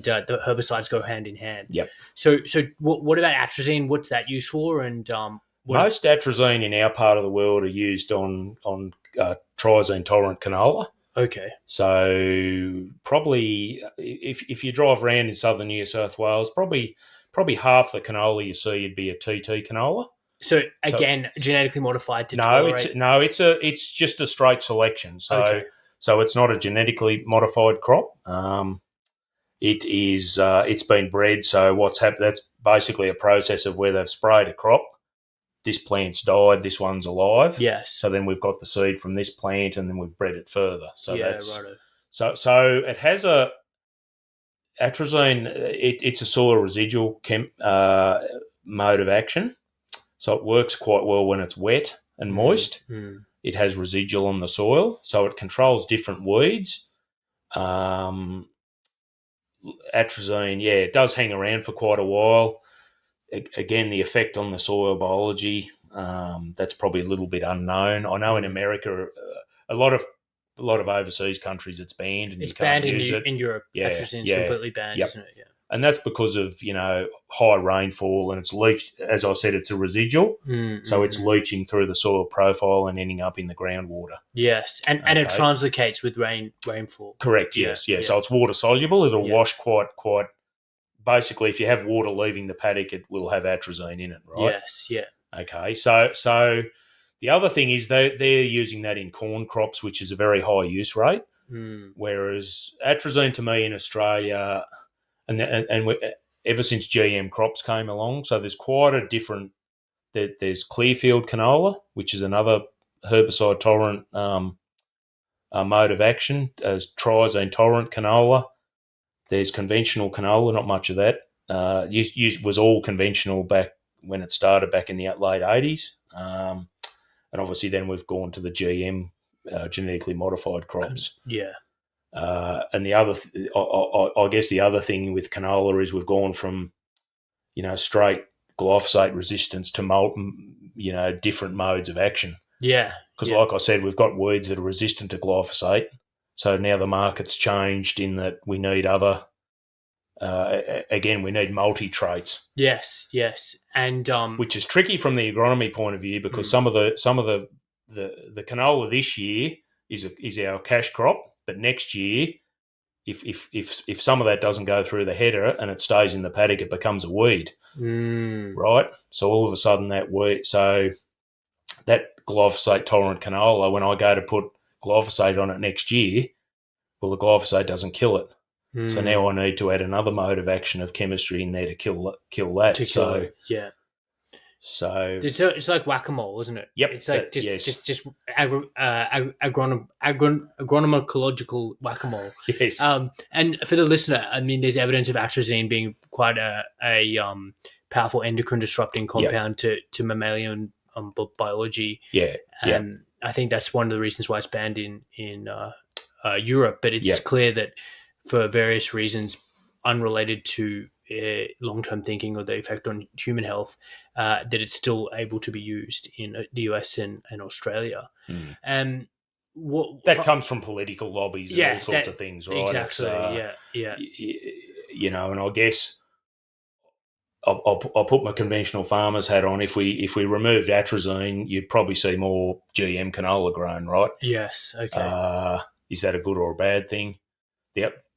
the herbicides go hand in hand. Yep. So what about atrazine? What's that used for? And most atrazine in our part of the world are used on triazine tolerant canola. Okay. So probably if you drive around in southern New South Wales, probably half the canola you see would be a TT canola. So again, genetically modified to tolerate. It's just a straight selection. So it's not a genetically modified crop. It is it's been bred. So what's happened? That's basically a process of where they've sprayed a crop. This plant's died. This one's alive. Yes. So then we've got the seed from this plant, and then we've bred it further. So that's righto. So it has a atrazine. It's a soil residual mode of action. So it works quite well when it's wet and moist. It has residual on the soil, so it controls different weeds. Atrazine, it does hang around for quite a while. again, the effect on the soil biology, that's probably a little bit unknown. I know in America, a lot of overseas countries it's banned and It's you can't banned in use it. in Europe. Yeah, Atrazine's yeah, completely banned, yep. isn't it? Yeah. And that's because of high rainfall and it's leached. As I said, it's a residual, so it's leaching through the soil profile and ending up in the groundwater. Yes, and it translocates with rainfall. Correct. Yes. Yeah. So it's water soluble. It'll wash quite. Basically, if you have water leaving the paddock, it will have atrazine in it, right? Yes. Yeah. Okay. So the other thing is they're using that in corn crops, which is a very high use rate. Whereas atrazine to me in Australia, and ever since GM crops came along, so there's quite a different. There's Clearfield canola, which is another herbicide tolerant mode of action, as triazine tolerant canola. There's conventional canola, not much of that. Was all conventional back when it started back in the late 80s. And obviously then we've gone to the GM genetically modified crops. Yeah. And the other, I guess the other thing with canola is we've gone from, straight glyphosate resistance to different modes of action. Yeah. Because like I said, we've got weeds that are resistant to glyphosate. So now the market's changed in that we need other, we need multi-traits. Yes, and which is tricky from the agronomy point of view because some of the canola this year is our cash crop, but next year, if some of that doesn't go through the header and it stays in the paddock, it becomes a weed, right? So all of a sudden that glyphosate tolerant canola, when I go to put glyphosate on it next year, well, the glyphosate doesn't kill it. So now I need to add another mode of action of chemistry in there to kill that. So it's like whack-a-mole, isn't it? Yep. It's like just agronomicological whack-a-mole. Yes. And for the listener, I mean, there's evidence of atrazine being quite a powerful endocrine disrupting compound to mammalian biology. Yeah. I think that's one of the reasons why it's banned in Europe. But it's clear that for various reasons unrelated to long-term thinking or the effect on human health, that it's still able to be used in the US and Australia. That comes from political lobbies and all sorts of things, right? Exactly. And I guess I'll put my conventional farmer's hat on. If we removed atrazine, you'd probably see more GM canola grown, right? Yes. Okay. Is that a good or a bad thing?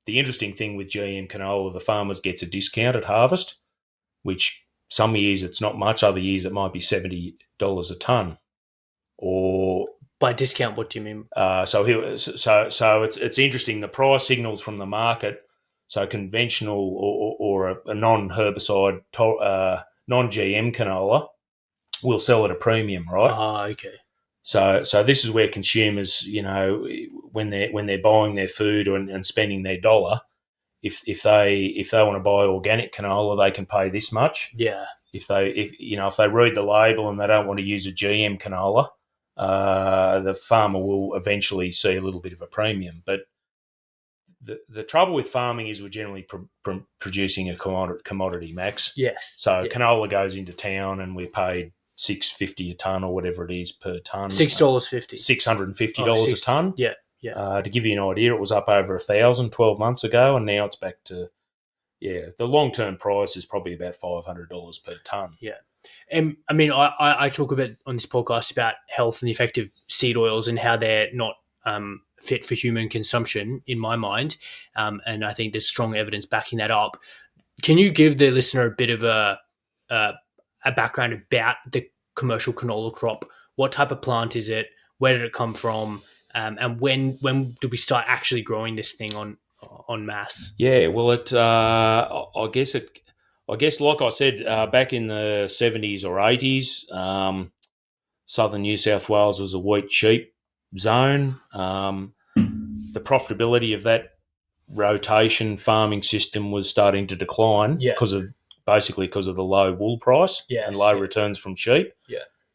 The interesting thing with GM canola, the farmers gets a discount at harvest, which some years it's not much, other years it might be $70 a tonne. Or by discount, what do you mean? So it's interesting. The price signals from the market. So conventional or a non-herbicide, non-GM canola will sell at a premium, right? Okay. So this is where consumers, when they're buying their food and spending their dollar, if they want to buy organic canola, they can pay this much. Yeah. If they read the label and they don't want to use a GM canola, the farmer will eventually see a little bit of a premium. But the trouble with farming is we're generally producing a commodity, Max. Yes. So canola goes into town and we're paid $6.50 a tonne or whatever it is per tonne. $6.50. $650 a tonne. Yeah. To give you an idea, it was up over 1,000 12 months ago, and now it's back to the long-term price is probably about $500 per tonne. Yeah. I mean, I talk a bit on this podcast about health and the effect of seed oils and how they're not fit for human consumption in my mind, and I think there's strong evidence backing that up. Can you give the listener a bit of a background about the commercial canola crop? What type of plant is it? Where did it come from? And when do we start actually growing this thing on mass? Yeah, well, I guess like I said, back in the 70s or 80s, southern New South Wales was a wheat sheep zone. The profitability of that rotation farming system was starting to decline because of the low wool price and low returns from sheep.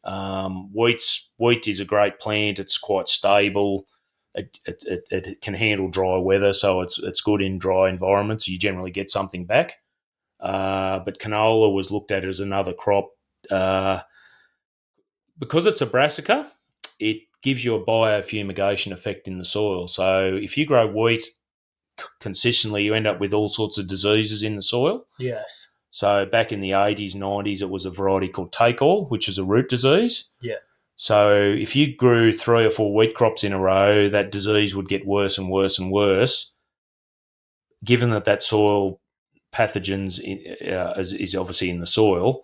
Wheat is a great plant. It's quite stable. It can handle dry weather, so it's good in dry environments. You generally get something back. but canola was looked at as another crop. Because it's a brassica, it gives you a biofumigation effect in the soil. So if you grow wheat consistently, you end up with all sorts of diseases in the soil. Yes. So back in the 80s, 90s, it was a variety called take all, which is a root disease. Yeah. So if you grew 3 or 4 wheat crops in a row, that disease would get worse and worse and worse, given that soil pathogens is obviously in the soil.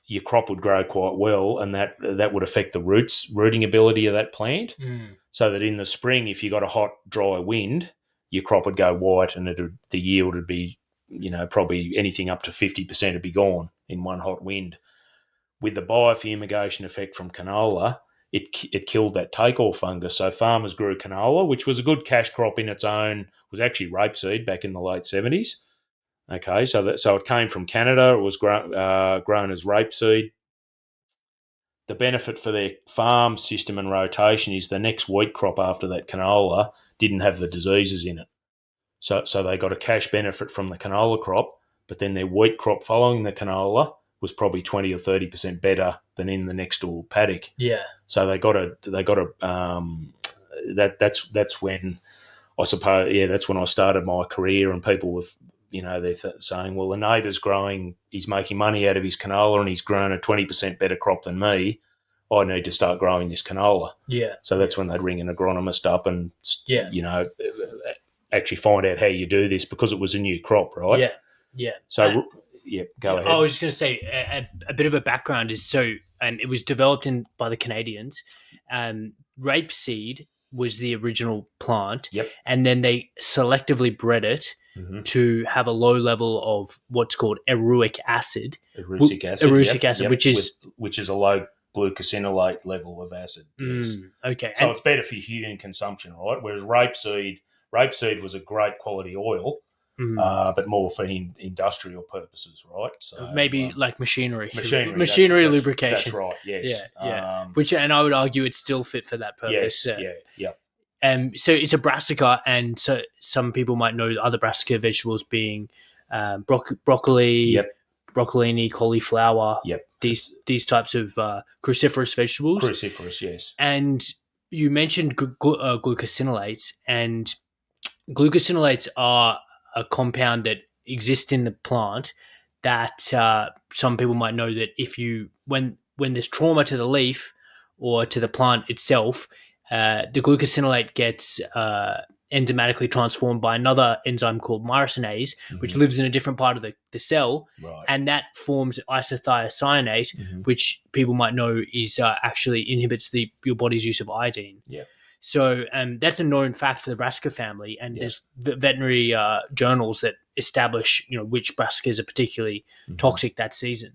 Your crop would grow quite well, and that would affect the rooting ability of that plant. So that in the spring, if you got a hot, dry wind, your crop would go white, and the yield would be, probably anything up to 50% would be gone in one hot wind. With the biofumigation effect from canola, it killed that take-all fungus. So farmers grew canola, which was a good cash crop in its own. It was actually rapeseed back in the late 70s. Okay, so it came from Canada. It was grown as rapeseed. The benefit for their farm system and rotation is the next wheat crop after that canola didn't have the diseases in it. So they got a cash benefit from the canola crop, but then their wheat crop following the canola was probably 20 or 30% better than in the next door paddock. Yeah. So that's when, I suppose, that's when I started my career, and people were, they're saying, well, the neighbour's he's making money out of his canola and he's grown a 20% better crop than me. I need to start growing this canola. Yeah. So that's when they'd ring an agronomist up and, actually find out how you do this, because it was a new crop, right? Yeah. Yeah. So, go ahead. I was just going to say a bit of a background is it was developed by the Canadians. Rapeseed was the original plant. Yep. And then they selectively bred it to have a low level of what's called erucic acid. Erucic acid, which is a low glucosinolate level of acid. Yes. Okay. So it's better for human consumption, right? Whereas rapeseed was a great quality oil, but more for industrial purposes, right? So maybe like machinery lubrication. That's right. Yes. Yeah. And I would argue it's still fit for that purpose. Yes. Yeah. So it's a brassica, and so some people might know other brassica vegetables being broccoli, broccolini, cauliflower. Yep. These types of cruciferous vegetables. Cruciferous, yes. And you mentioned glucosinolates, and glucosinolates are a compound that exists in the plant that some people might know that when there's trauma to the leaf or to the plant itself, the glucosinolate gets enzymatically transformed by another enzyme called myrosinase, which lives in a different part of the cell, right. And that forms isothiocyanate, which people might know is actually inhibits your body's use of iodine. Yeah. So that's a known fact for the brassica family, and there's veterinary journals that establish which brassicas are particularly toxic that season.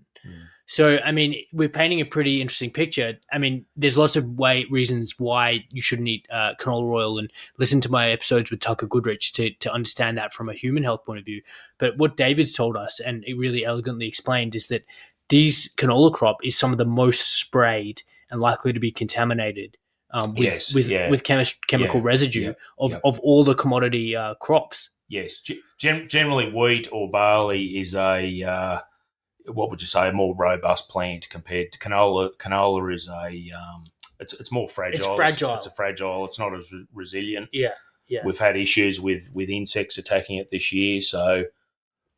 So, I mean, we're painting a pretty interesting picture. I mean, there's lots of reasons why you shouldn't eat canola oil, and listen to my episodes with Tucker Goodrich to understand that from a human health point of view. But what David's told us, and he really elegantly explained, is that these canola crop is some of the most sprayed and likely to be contaminated with chemical residue of all the commodity crops. Yes. Generally, wheat or barley is what would you say, a more robust plant compared to canola. Canola is it's more fragile. It's fragile. It's fragile. It's not as resilient. Yeah. We've had issues with insects attacking it this year. So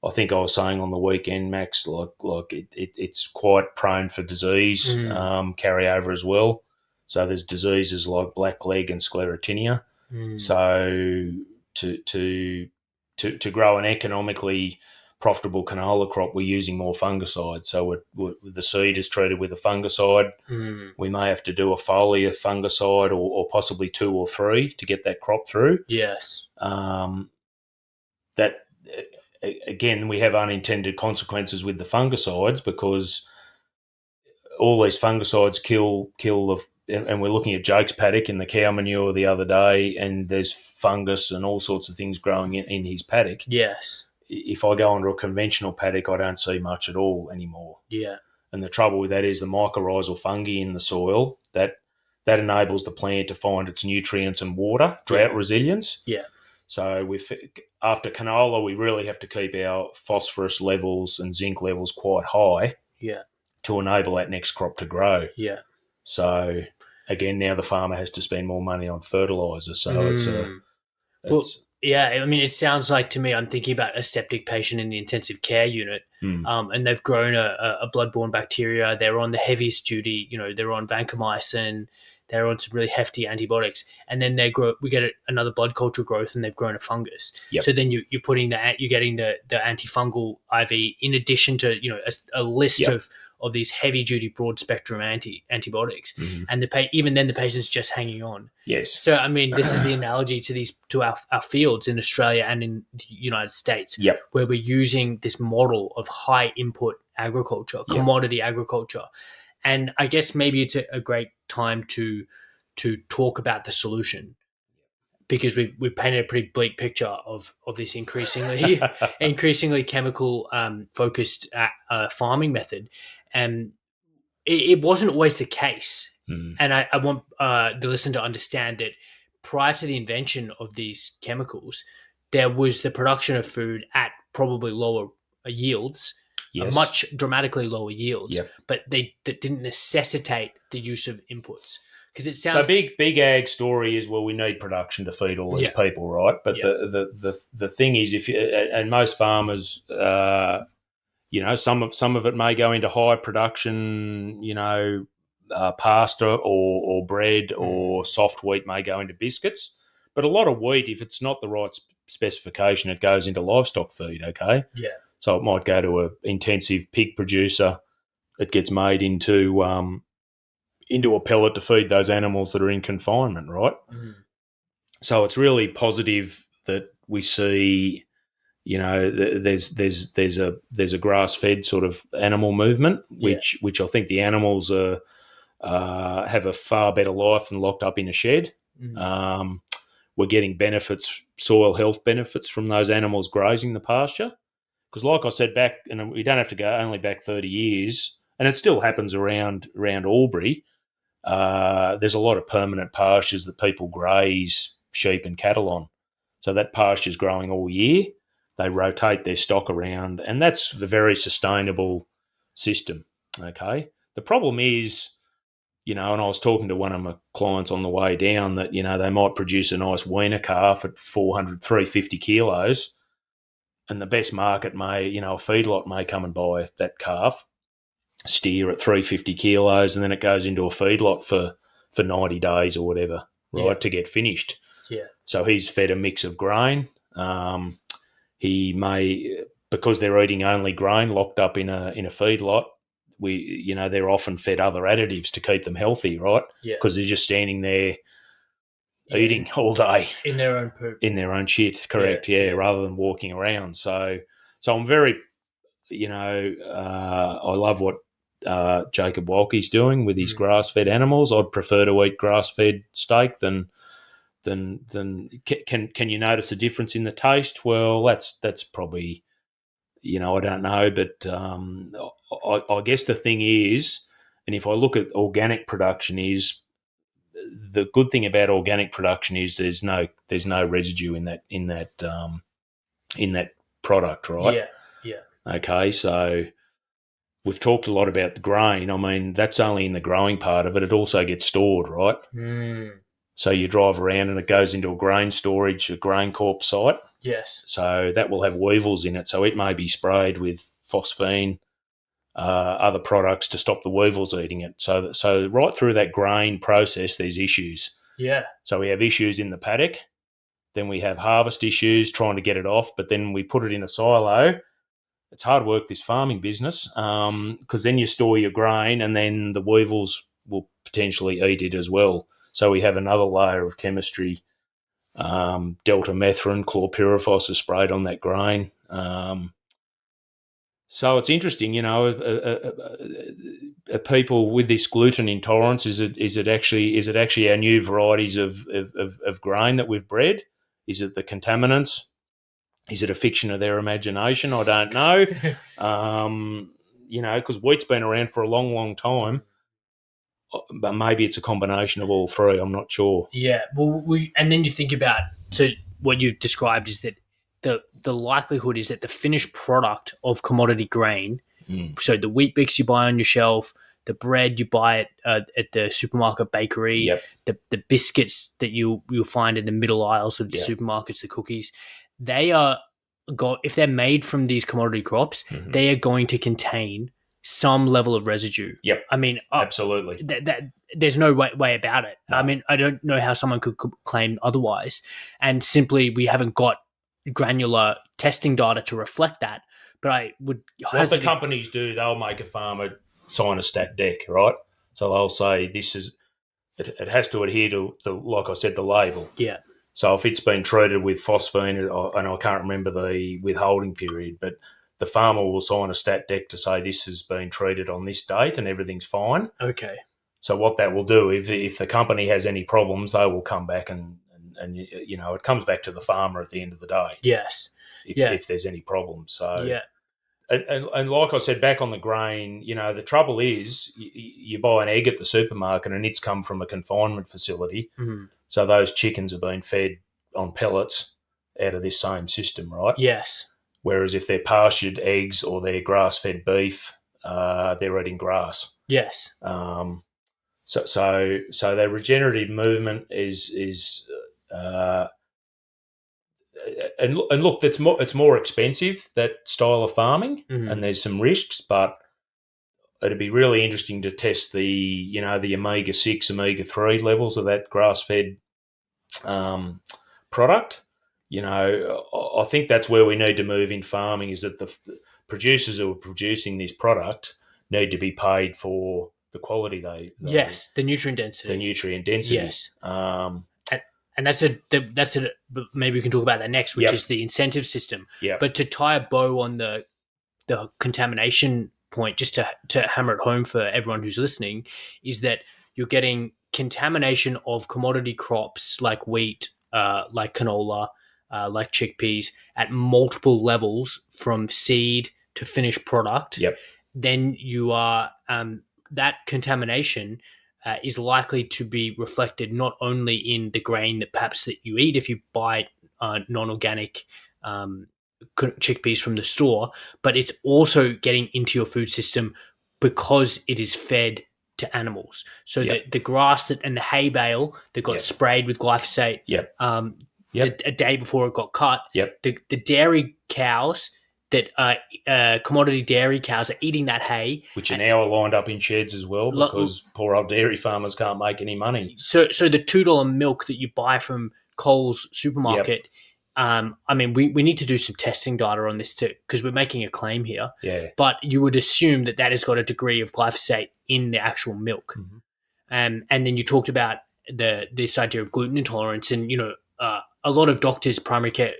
I think I was saying on the weekend, Max, it's quite prone for disease carryover as well. So there's diseases like blackleg and sclerotinia. So to grow an economically profitable canola crop, we're using more fungicide. So the seed is treated with a fungicide. We may have to do a foliar fungicide or possibly 2 or 3 to get that crop through. Yes. That again, we have unintended consequences with the fungicides, because all these fungicides kill and we're looking at Jake's paddock in the cow manure the other day, and there's fungus and all sorts of things growing in his paddock. Yes. If I go onto a conventional paddock, I don't see much at all anymore. Yeah. And the trouble with that is the mycorrhizal fungi in the soil, that enables the plant to find its nutrients and water, drought resilience. Yeah. So after canola, we really have to keep our phosphorus levels and zinc levels quite high to enable that next crop to grow. Yeah. So again, now the farmer has to spend more money on fertilizer. So I mean, it sounds like to me, I'm thinking about a septic patient in the intensive care unit, and they've grown a bloodborne bacteria. They're on the heaviest duty, they're on vancomycin, they're on some really hefty antibiotics, and then we get another blood culture growth, and they've grown a fungus. Yep. So then you're getting the antifungal IV in addition to a list of these heavy duty broad spectrum antibiotics, and even then the patient's just hanging on. Yes. So I mean, this is the analogy to our fields in Australia and in the United States, where we're using this model of high input agriculture, commodity agriculture, and I guess maybe it's a great time to talk about the solution, because we've painted a pretty bleak picture of this increasingly chemical focused farming method, and it wasn't always the case. And I want the listener to understand that prior to the invention of these chemicals, there was the production of food at probably lower yields, much dramatically lower yields, but that didn't necessitate the use of inputs. Because it sounds so big ag story is, well, we need production to feed all these people, right? But the thing is, and most farmers, some of it may go into high production, pasta or bread, or soft wheat may go into biscuits. But a lot of wheat, if it's not the right specification, it goes into livestock feed, okay? Yeah. So it might go to an intensive pig producer. It gets made into a pellet to feed those animals that are in confinement, right? So it's really positive that we see, there's a grass-fed sort of animal movement, which I think the animals have a far better life than locked up in a shed. We're getting benefits, soil health benefits from those animals grazing the pasture. Because like I said back, and we don't have to go only back 30 years, and it still happens around Albury, there's a lot of permanent pastures that people graze sheep and cattle on. So that pasture's growing all year. They rotate their stock around, and that's a very sustainable system, okay? The problem is, and I was talking to one of my clients on the way down that, they might produce a nice weaner calf at 350 kilos, and the best market may, a feedlot may come and buy that calf, steer at 350 kilos, and then it goes into a feedlot for 90 days or whatever, right, to get finished. Yeah. So he's fed a mix of grain. He may, because they're eating only grain locked up in a feedlot, they're often fed other additives to keep them healthy, right? Yeah. Because they're just standing there eating all day in their own poop, in their own shit. Correct. Yeah. Rather than walking around. So I'm very, I love what Jacob Walke's doing with his grass-fed animals. I'd prefer to eat grass-fed steak than can you notice a difference in the taste? Well, that's probably, I don't know, but I guess the thing is, and if I look at organic production, is the good thing about organic production is there's no residue in that product, right? Yeah. Okay, so we've talked a lot about the grain. I mean, that's only in the growing part of it. It also gets stored, right? So you drive around and it goes into a grain storage, a grain corp site. Yes. So that will have weevils in it. So it may be sprayed with phosphine, other products to stop the weevils eating it. So right through that grain process, there's issues. Yeah. So we have issues in the paddock. Then we have harvest issues trying to get it off. But then we put it in a silo. It's hard work, this farming business, because then you store your grain and then the weevils will potentially eat it as well. So we have another layer of chemistry. Deltamethrin, chlorpyrifos is sprayed on that grain. So it's interesting, people with this gluten intolerance, is it actually our new varieties of grain that we've bred? Is it the contaminants? Is it a fiction of their imagination? I don't know. Because wheat's been around for a long, long time. But maybe it's a combination of all three. I'm not sure. Yeah. Well, and then you think about, so what you've described is that the likelihood is that the finished product of commodity grain, so the wheat bix you buy on your shelf, the bread you buy at the supermarket bakery, Yep. the biscuits that you'll find in the middle aisles of the supermarkets, the cookies, they are if they're made from these commodity crops, they are going to contain some level of residue. Yep. I mean, absolutely. There's no way about it. No. I mean, I don't know how someone could claim otherwise. And simply, we haven't got granular testing data to reflect that. But I would. What the companies do, they'll make a farmer sign a stat deck, right? So they'll say this is it has to adhere to like I said, the label. Yeah. So if it's been treated with phosphine, and I can't remember the withholding period, but the farmer will sign a stat deck to say this has been treated on this date and everything's fine. Okay. So what that will do, if the company has any problems, they will come back and it comes back to the farmer at the end of the day. Yes. If there's any problems. So yeah. And like I said, back on the grain, the trouble is you buy an egg at the supermarket and it's come from a confinement facility. Mm-hmm. So those chickens have been fed on pellets out of this same system, right? Yes. Whereas if they're pastured eggs or they're grass-fed beef, they're eating grass. Yes. So their regenerative movement is and look, it's more expensive, that style of farming, and there's some risks, but it'd be really interesting to test the omega-6, omega-3 levels of that grass-fed product. I think that's where we need to move in farming, is that the producers who are producing this product need to be paid for the quality yes, the nutrient density. The nutrient density. Yes. And that's maybe we can talk about that next, which is the incentive system. Yeah. But to tie a bow on the contamination point, just to hammer it home for everyone who's listening, is that you're getting contamination of commodity crops like wheat, like canola, like chickpeas, at multiple levels from seed to finished product. Yep. Then you are that contamination is likely to be reflected not only in the grain that perhaps that you eat if you buy non-organic chickpeas from the store, but it's also getting into your food system because it is fed to animals. So the grass and the hay bale that got sprayed with glyphosate a day before it got cut, the dairy cows that commodity dairy cows are eating that hay, which are now lined up in sheds as well, because poor old dairy farmers can't make any money. So the $2 milk that you buy from Coles supermarket, I mean, we need to do some testing data on this too, because we're making a claim here. Yeah. But you would assume that has got a degree of glyphosate in the actual milk. Mm-hmm. And then you talked about this idea of gluten intolerance, and a lot of primary care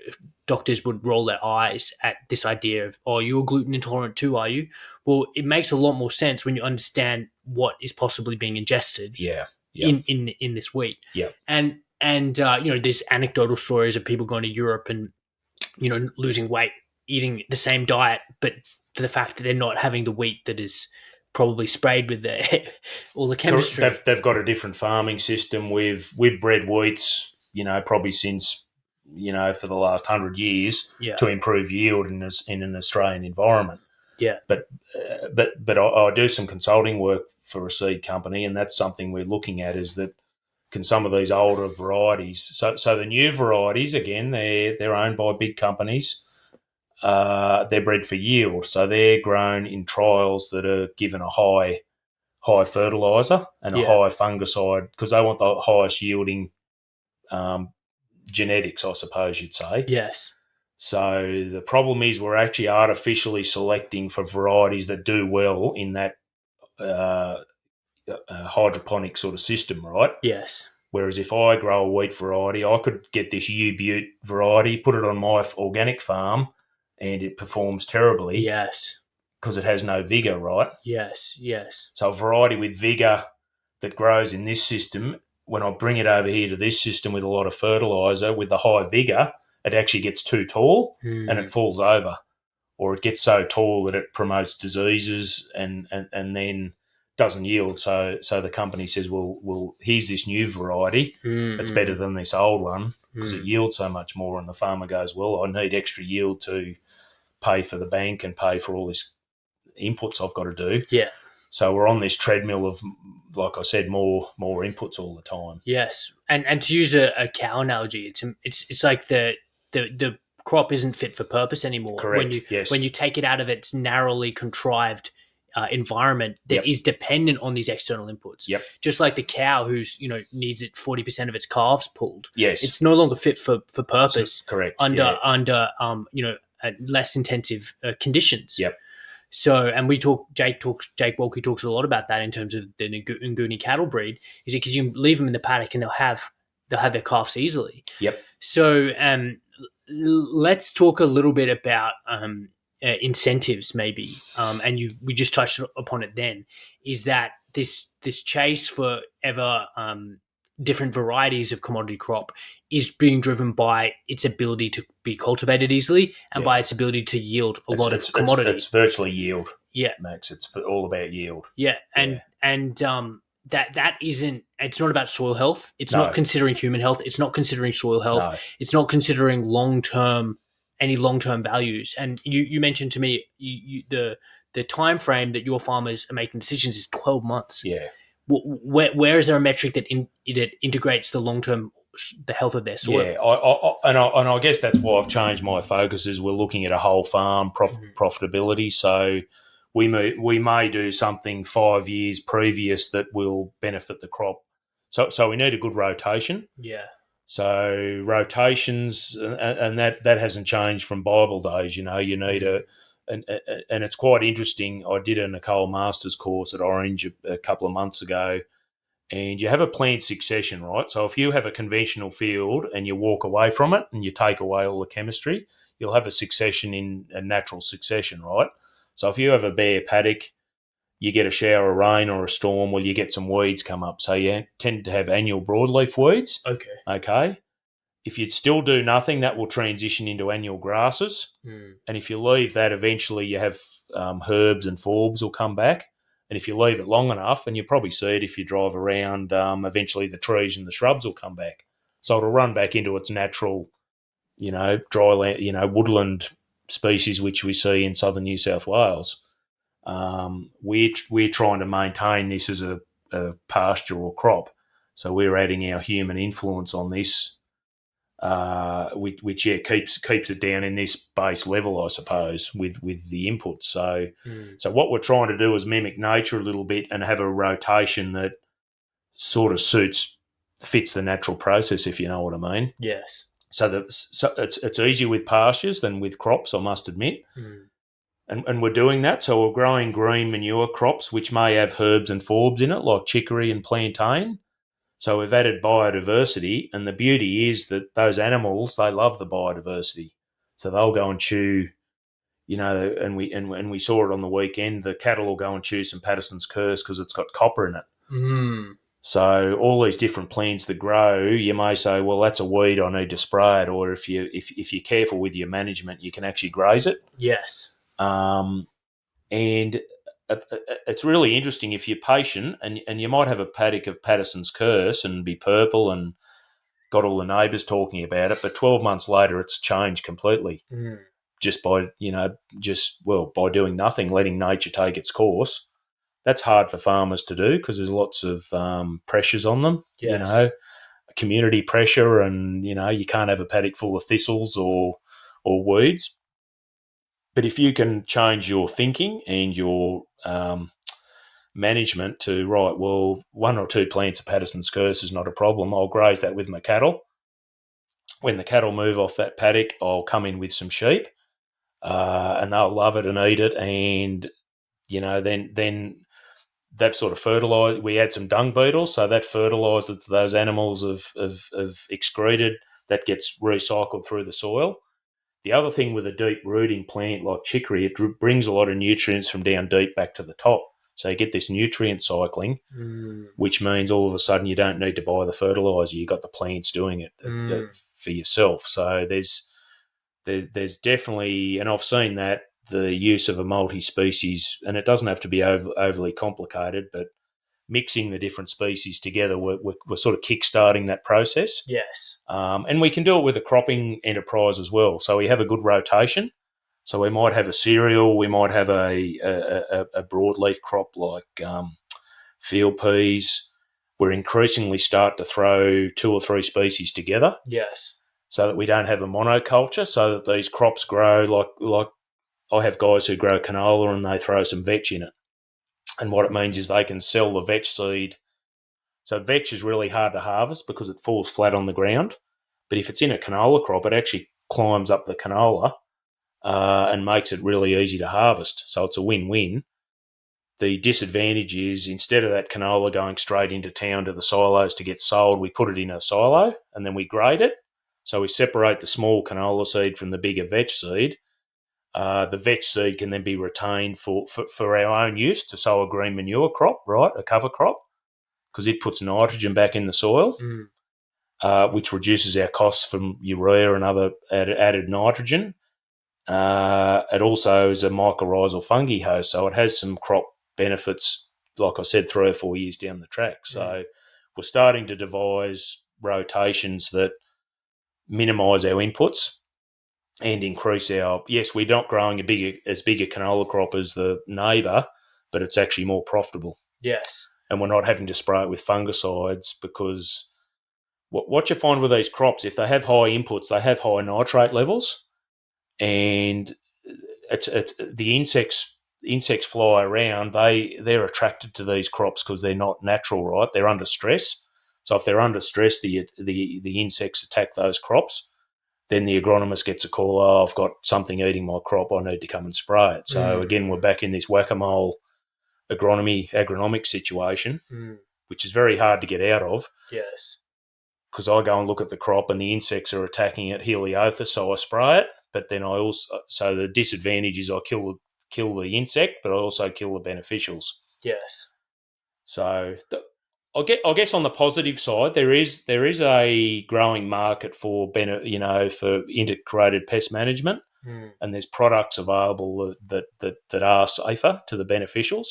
doctors would roll their eyes at this idea of, oh, you're gluten intolerant too, are you? Well, it makes a lot more sense when you understand what is possibly being ingested in this wheat. Yeah. And there's anecdotal stories of people going to Europe and, losing weight, eating the same diet, but for the fact that they're not having the wheat that is probably sprayed with all the chemistry. They've got a different farming system. We've bred wheats, probably since, for the last 100 years to improve yield in an Australian environment. Yeah. But I do some consulting work for a seed company, and that's something we're looking at, is that can some of these older varieties, so the new varieties, again, they're owned by big companies. They're bred for yield, so they're grown in trials that are given a high fertilizer and a high fungicide, because they want the highest yielding genetics, I suppose you'd say. Yes. So the problem is we're actually artificially selecting for varieties that do well in that hydroponic sort of system, right? Yes. Whereas if I grow a wheat variety, I could get this U-Butte variety, put it on my organic farm, and it performs terribly. Yes. Because it has no vigour, right? Yes, yes. So a variety with vigour that grows in this system, when I bring it over here to this system with a lot of fertiliser, with the high vigour, it actually gets too tall and it falls over. Or it gets so tall that it promotes diseases and then doesn't yield. So the company says, well, here's this new variety. It's better than this old one. because it yields so much more, and the farmer goes, well, I need extra yield to pay for the bank and pay for all this inputs I've got to do. Yeah. So we're on this treadmill of, like I said, more inputs all the time. Yes, and to use a cow analogy, it's like the crop isn't fit for purpose anymore. Correct. Yes. When you take it out of its narrowly contrived environment that is dependent on these external inputs. Yep. Just like the cow who's needs it 40% of its calves pulled. Yes. It's no longer fit for purpose. Correct. Under less intensive conditions. Yep. So, and Jake Walkie talks a lot about that in terms of the Nguni cattle breed, is because you leave them in the paddock and they'll have their calves easily. Yep. So, let's talk a little bit about incentives, maybe. And we just touched upon it then. Is that this chase for ever different varieties of commodity crop is being driven by its ability to be cultivated easily and by its ability to yield a lot of commodity. It's virtually yield. Yeah, Max. It's all about yield. Yeah, and that isn't. It's not about soil health. It's not considering human health. It's not considering soil health. No. It's not considering any long term values. And you mentioned to me the time frame that your farmers are making decisions is 12 months. Yeah. Where is there a metric that integrates the long term the health of their soil? Yeah, I guess that's why I've changed my focus. Is we're looking at a whole farm profitability. So we may do something 5 years previous that will benefit the crop. So we need a good rotation. Yeah. So rotations, and that hasn't changed from Bible days. You need and it's quite interesting. I did a Nicole Masters course at Orange a couple of months ago, and you have a plant succession, right? So if you have a conventional field and you walk away from it and you take away all the chemistry, you'll have a succession in a natural succession, right? So if you have a bare paddock, you get a shower of rain or a storm, well, you get some weeds come up. So you tend to have annual broadleaf weeds. Okay. If you still do nothing, that will transition into annual grasses. And if you leave that, eventually you have herbs and forbs will come back. And if you leave it long enough, and you probably see it if you drive around, eventually the trees and the shrubs will come back. So it'll run back into its natural, dryland, woodland species, which we see in southern New South Wales. We're trying to maintain this as a pastoral crop. So we're adding our human influence on this, which keeps it down in this base level, I suppose, with the inputs. So what we're trying to do is mimic nature a little bit and have a rotation that sort of fits the natural process, if you know what I mean. Yes. So it's easier with pastures than with crops, I must admit. And we're doing that. So we're growing green manure crops, which may have herbs and forbs in it, like chicory and plantain. So we've added biodiversity, and the beauty is that those animals, they love the biodiversity. So they'll go and chew, and we saw it on the weekend, the cattle will go and chew some Patterson's curse because it's got copper in it. So all these different plants that grow, you may say, well, that's a weed, I need to spray it. Or if you're careful with your management, you can actually graze it. Yes. And it's really interesting if you're patient, and you might have a paddock of Patterson's curse and be purple and got all the neighbours talking about it, but 12 months later it's changed completely just by by doing nothing, letting nature take its course. That's hard for farmers to do because there's lots of pressures on them, community pressure, and you can't have a paddock full of thistles or weeds. But if you can change your thinking and your management to, right, well, 1 or 2 plants of Patterson's curse is not a problem. I'll graze that with my cattle. When the cattle move off that paddock, I'll come in with some sheep, and they'll love it and eat it. And, then they've sort of fertilised. We add some dung beetles, so that fertiliser that those animals have excreted, that gets recycled through the soil. The other thing with a deep rooting plant like chicory, it brings a lot of nutrients from down deep back to the top. So you get this nutrient cycling, which means all of a sudden you don't need to buy the fertiliser. You've got the plants doing it for yourself. So there's definitely, and I've seen that, the use of a multi-species, and it doesn't have to be overly complicated, but mixing the different species together, we're sort of kick-starting that process. Yes. And we can do it with a cropping enterprise as well. So we have a good rotation. So we might have a cereal, we might have a broadleaf crop like field peas. We're increasingly start to throw 2 or 3 species together. Yes. So that we don't have a monoculture, so that these crops grow like I have guys who grow canola and they throw some vetch in it. And what it means is they can sell the vetch seed. So vetch is really hard to harvest because it falls flat on the ground. But if it's in a canola crop, it actually climbs up the canola and makes it really easy to harvest. So it's a win-win. The disadvantage is instead of that canola going straight into town to the silos to get sold, we put it in a silo and then we grade it. So we separate the small canola seed from the bigger vetch seed. The vetch seed can then be retained for our own use to sow a green manure crop, right, a cover crop, because it puts nitrogen back in the soil, which reduces our costs from urea and other added nitrogen. It also is a mycorrhizal fungi host, so it has some crop benefits, like I said, 3 or 4 years down the track. So we're starting to devise rotations that minimise our inputs and increase our, yes, we're not growing as big a canola crop as the neighbour, but it's actually more profitable. Yes. And we're not having to spray it with fungicides because what you find with these crops, if they have high inputs, they have high nitrate levels, and it's the insects fly around. They're attracted to these crops because they're not natural, right? They're under stress. So if they're under stress, the insects attack those crops. Then the agronomist gets a call, oh, I've got something eating my crop, I need to come and spray it. So again, we're back in this whack-a-mole agronomic situation, which is very hard to get out of. Yes. Because I go and look at the crop and the insects are attacking it, Heliothus, so I spray it. But then so the disadvantage is I kill the insect, but I also kill the beneficials. Yes. So I guess on the positive side, there is a growing market for integrated pest management, and there's products available that are safer to the beneficials.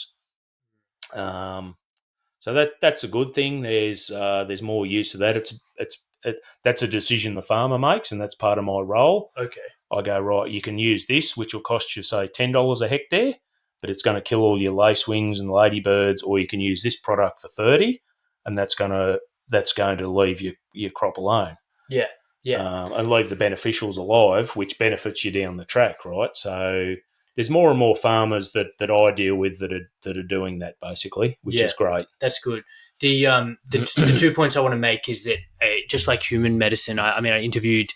So that's a good thing. There's more use of that. That's a decision the farmer makes, and that's part of my role. Okay. I go, right, you can use this, which will cost you, say, $10 a hectare, but it's going to kill all your lacewings and ladybirds, or you can use this product for $30, and that's going to leave your crop alone. Yeah, yeah. And leave the beneficials alive, which benefits you down the track, right? So there's more and more farmers that I deal with that are doing that basically, which is great. That's good. The 2 points I want to make is that just like human medicine, I interviewed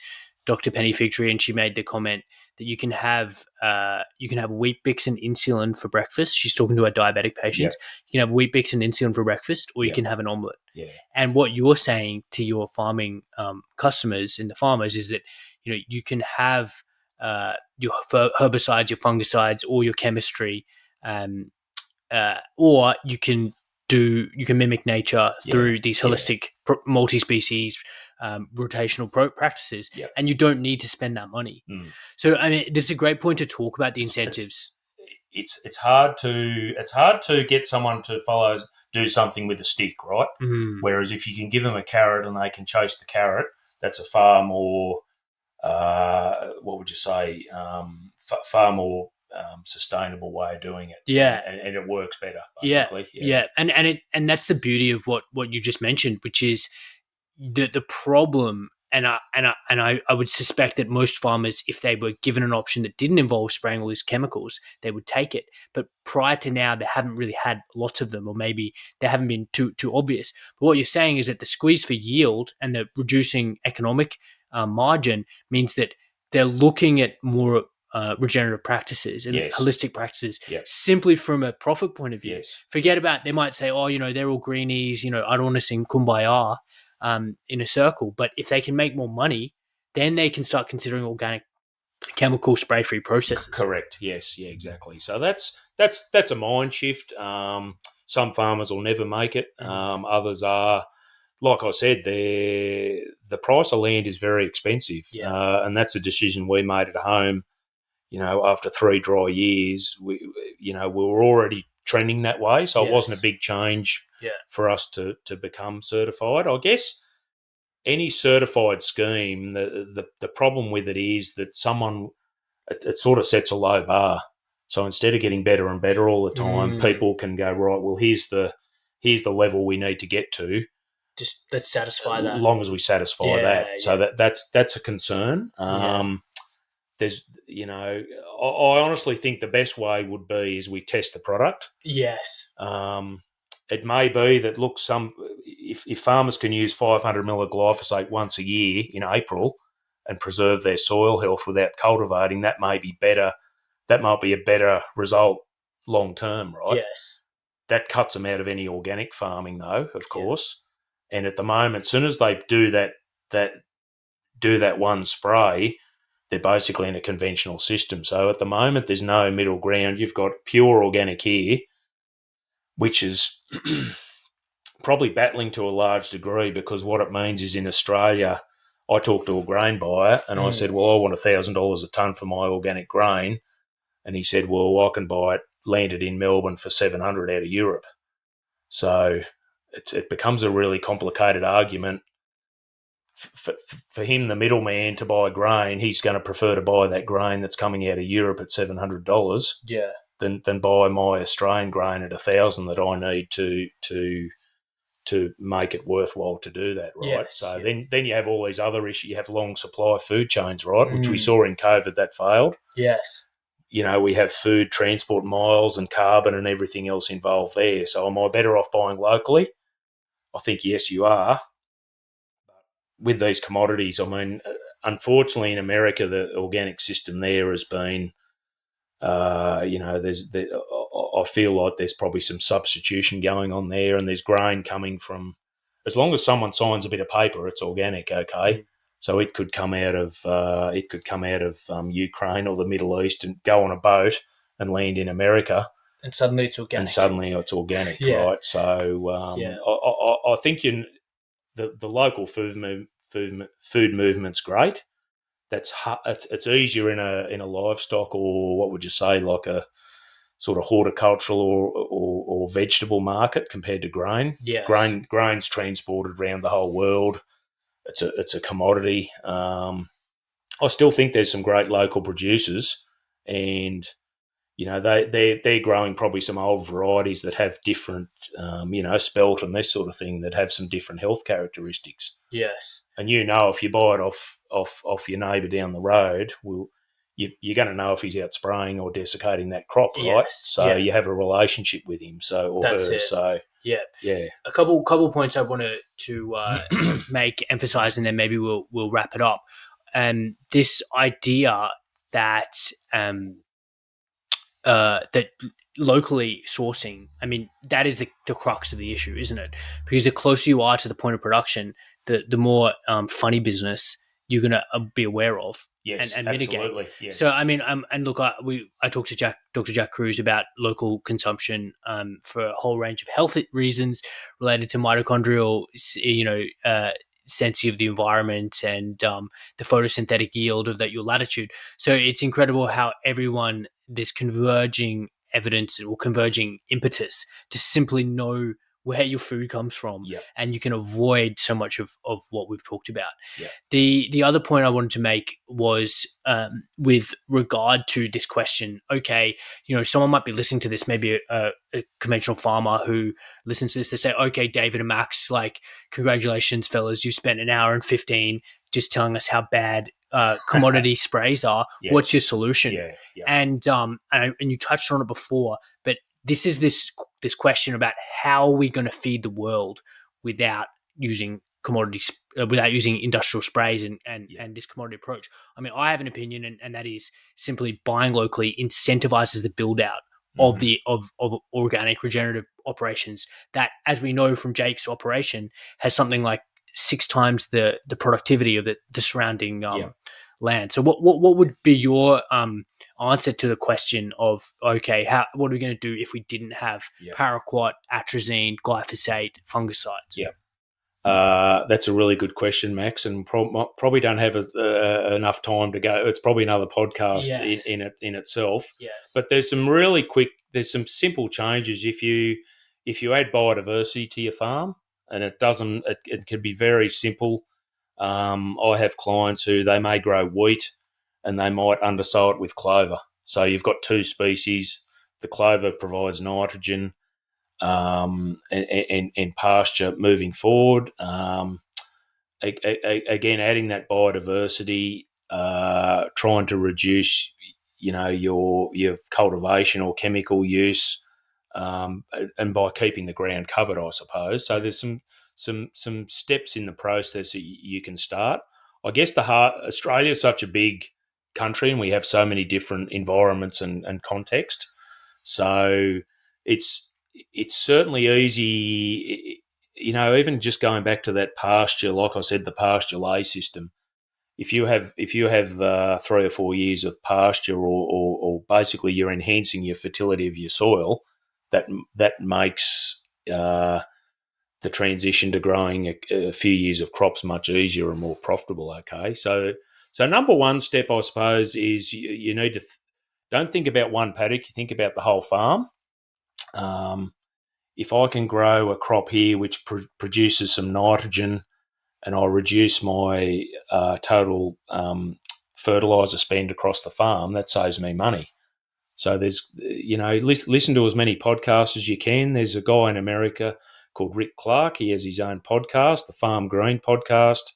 Dr. Penny Figtree, and she made the comment that you can have Wheat Bix and insulin for breakfast. She's talking to her diabetic patients. Yeah. You can have Wheat Bix and insulin for breakfast, or you can have an omelette. Yeah. And what you're saying to your farming customers and the farmers is that you can have your herbicides, your fungicides, or your chemistry, or you can mimic nature through these holistic multi-species rotational practices, and you don't need to spend that money. So this is a great point to talk about the incentives. It's hard to get someone to do something with a stick, right? Whereas if you can give them a carrot and they can chase the carrot, that's a far more what would you say, far more sustainable way of doing it. And it works better, basically. And that's the beauty of what you just mentioned, which is the problem. And I would suspect that most farmers, if they were given an option that didn't involve spraying all these chemicals, they would take it. But prior to now, they haven't really had lots of them, or maybe they haven't been too obvious. But what you're saying is that the squeeze for yield and the reducing economic margin means that they're looking at more regenerative practices and holistic practices simply from a profit point of view. Forget about, they might say, oh, they're all greenies, I don't want to sing Kumbaya in a circle. But if they can make more money, then they can start considering organic, chemical, spray-free processes. Correct. Yes. Yeah. Exactly. So that's a mind shift. Some farmers will never make it. Others are, like I said, the price of land is very expensive, and that's a decision we made at home. After 3 dry years, we were already trending that way, so it wasn't a big change for us to become certified. I guess any certified scheme, the problem with it is that it sort of sets a low bar. So instead of getting better and better all the time, people can go, right, well, here's the level we need to get to. Just let's satisfy that. As long as we satisfy that. So that's a concern. There's, I honestly think the best way would be is we test the product. Yes. It may be that, look, if farmers can use 500 ml of glyphosate once a year in April and preserve their soil health without cultivating, that may be better. That might be a better result long term, right? Yes. That cuts them out of any organic farming, though, of course. And at the moment, as soon as they do that one spray, they're basically in a conventional system. So at the moment, there's no middle ground. You've got pure organic here, which is probably battling to a large degree, because what it means is, in Australia, I talked to a grain buyer and I said, well, I want $1,000 a tonne for my organic grain. And he said, well, I can buy it landed in Melbourne for 700 out of Europe. So it becomes a really complicated argument. For him, the middleman, to buy grain, he's going to prefer to buy that grain that's coming out of Europe at $700 than buy my Australian grain at $1,000 that I need to make it worthwhile to do that, right? Then you have all these other issues. You have long supply food chains, right, which we saw in COVID that failed. Yes. We have food transport miles and carbon and everything else involved there. So am I better off buying locally? I think, yes, you are. With these commodities, I mean, unfortunately in America, the organic system there has been, I feel like there's probably some substitution going on there, and there's grain coming from, as long as someone signs a bit of paper, it's organic, okay? So it could come out of Ukraine or the Middle East and go on a boat and land in America, and suddenly it's organic. Right? So I think the local food movement's great. It's easier in a livestock, or what would you say, like a sort of horticultural or vegetable market compared to grain. Yes. Grain's transported around the whole world. It's a commodity. I still think there's some great local producers, and they're growing probably some old varieties that have different, spelt and this sort of thing, that have some different health characteristics. Yes. And if you buy it off your neighbour down the road, you're going to know if he's out spraying or desiccating that crop, right? Yes. So you have a relationship with him, That's her. It. So yeah. A couple points I wanted to emphasize, and then maybe we'll wrap it up. This idea that that locally sourcing, I mean, that is the crux of the issue, isn't it? Because the closer you are to the point of production, the more funny business you're going to be aware of. Yes, and absolutely. mitigate. Yes. So I mean, and look, I talked to Dr. Jack Cruz about local consumption for a whole range of health reasons related to mitochondrial, sensitivity of the environment and the photosynthetic yield of your latitude. So it's incredible how this converging evidence or converging impetus to simply know where your food comes from, and you can avoid so much of what we've talked about. The other point I wanted to make was with regard to this question. Okay, someone might be listening to this, maybe a conventional farmer who listens to this. They say, "Okay, David and Max, like, congratulations, fellas, you spent an hour and 15 just telling us how bad commodity sprays are. What's your solution?" And you touched on it before, but this is this question about how are we going to feed the world without using commodities, without using industrial sprays and this commodity approach. I mean, I have an opinion, and that is simply buying locally incentivizes the build out of organic regenerative operations that, as we know from Jake's operation, has something like 6 times the productivity of the surrounding land. So what would be your answer to the question of, okay, what are we going to do if we didn't have paraquat, atrazine, glyphosate, fungicides? That's a really good question, Max, and probably don't have enough time to go. It's probably another podcast in itself. Yes. But there's some simple changes. If if you add biodiversity to your farm, and it can be very simple. I have clients who they may grow wheat and they might undersow it with clover. So you've got two species. The clover provides nitrogen and pasture moving forward. Again, adding that biodiversity, trying to reduce, your cultivation or chemical use, and by keeping the ground covered, I suppose. So there's some steps in the process that you can start. I guess Australia is such a big country, and we have so many different environments and context. So it's certainly easy. Even just going back to that pasture, like I said, the pasture lay system. If you have 3 or 4 years of pasture, or basically you're enhancing your fertility of your soil, that makes the transition to growing a few years of crops much easier and more profitable. Okay, so number one step, I suppose, is you need to don't think about one paddock. You think about the whole farm. If I can grow a crop here which produces some nitrogen, and I reduce my total fertilizer spend across the farm, that saves me money. So there's, listen to as many podcasts as you can. There's a guy in America called Rick Clark. He has his own podcast, the Farm Green podcast.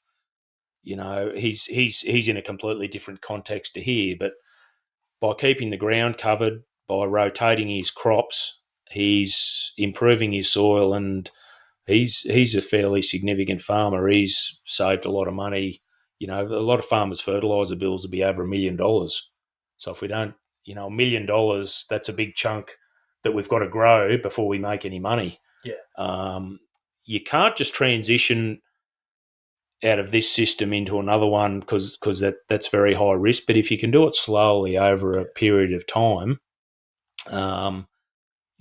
He's in a completely different context to here, but by keeping the ground covered, by rotating his crops, he's improving his soil, and he's a fairly significant farmer. He's saved a lot of money. A lot of farmers' fertiliser bills will be over $1 million. So if we don't, $1 million, that's a big chunk that we've got to grow before we make any money. Yeah. You can't just transition out of this system into another one because that's very high risk. But if you can do it slowly over a period of time,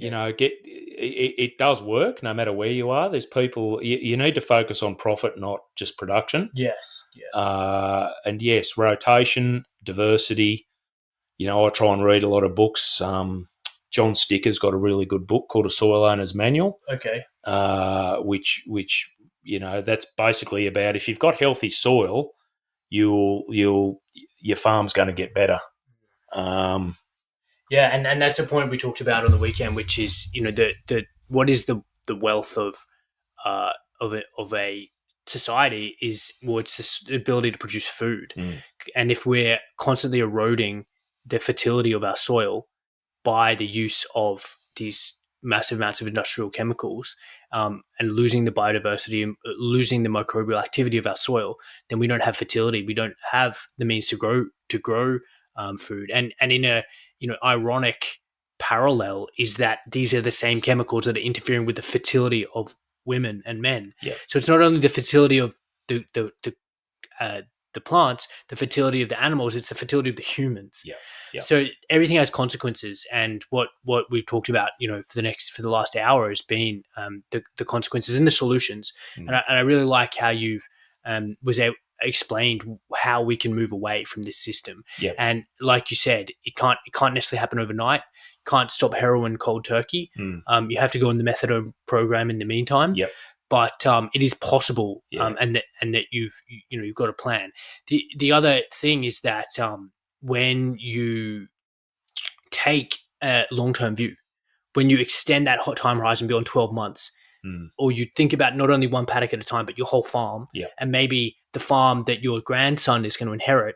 it does work no matter where you are. There's people, you need to focus on profit, not just production. Yes. Yeah. And yes, rotation, diversity. I try and read a lot of books. John Sticker's got a really good book called A Soil Owner's Manual. Okay. Which that's basically about, if you've got healthy soil, your farm's going to get better. Yeah, and that's a point we talked about on the weekend, which is the what is the wealth of a society is, well, it's the ability to produce food. And if we're constantly eroding the fertility of our soil by the use of these massive amounts of industrial chemicals, and losing the biodiversity and losing the microbial activity of our soil, then we don't have fertility. We don't have the means to grow food. And in a ironic parallel is that these are the same chemicals that are interfering with the fertility of women and men. Yeah. So it's not only the fertility of the plants, the fertility of the animals, it's the fertility of the humans. Yeah. Yeah. So everything has consequences, and what we've talked about, for the last hour has been the consequences and the solutions. And I really like how you've explained how we can move away from this system. Yep. And like you said, it can't necessarily happen overnight. Can't stop heroin cold turkey. You have to go in the methadone program in the meantime. Yep. But it is possible, and that you've got a plan. The other thing is that when you take a long-term view, when you extend that time horizon beyond 12 months, or you think about not only one paddock at a time, but your whole farm, and maybe the farm that your grandson is going to inherit,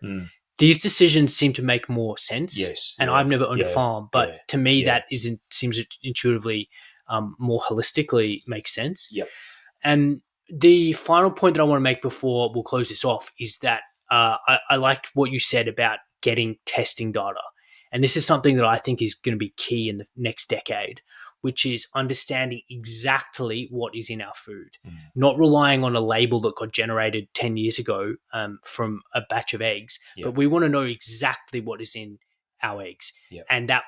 these decisions seem to make more sense. Yes. And I've never owned a farm, but to me that seems intuitively more holistically makes sense. Yep. And the final point that I want to make before we'll close this off is that I liked what you said about getting testing data. And this is something that I think is going to be key in the next decade, which is understanding exactly what is in our food, not relying on a label that got generated 10 years ago from a batch of eggs, but we want to know exactly what is in our eggs. And that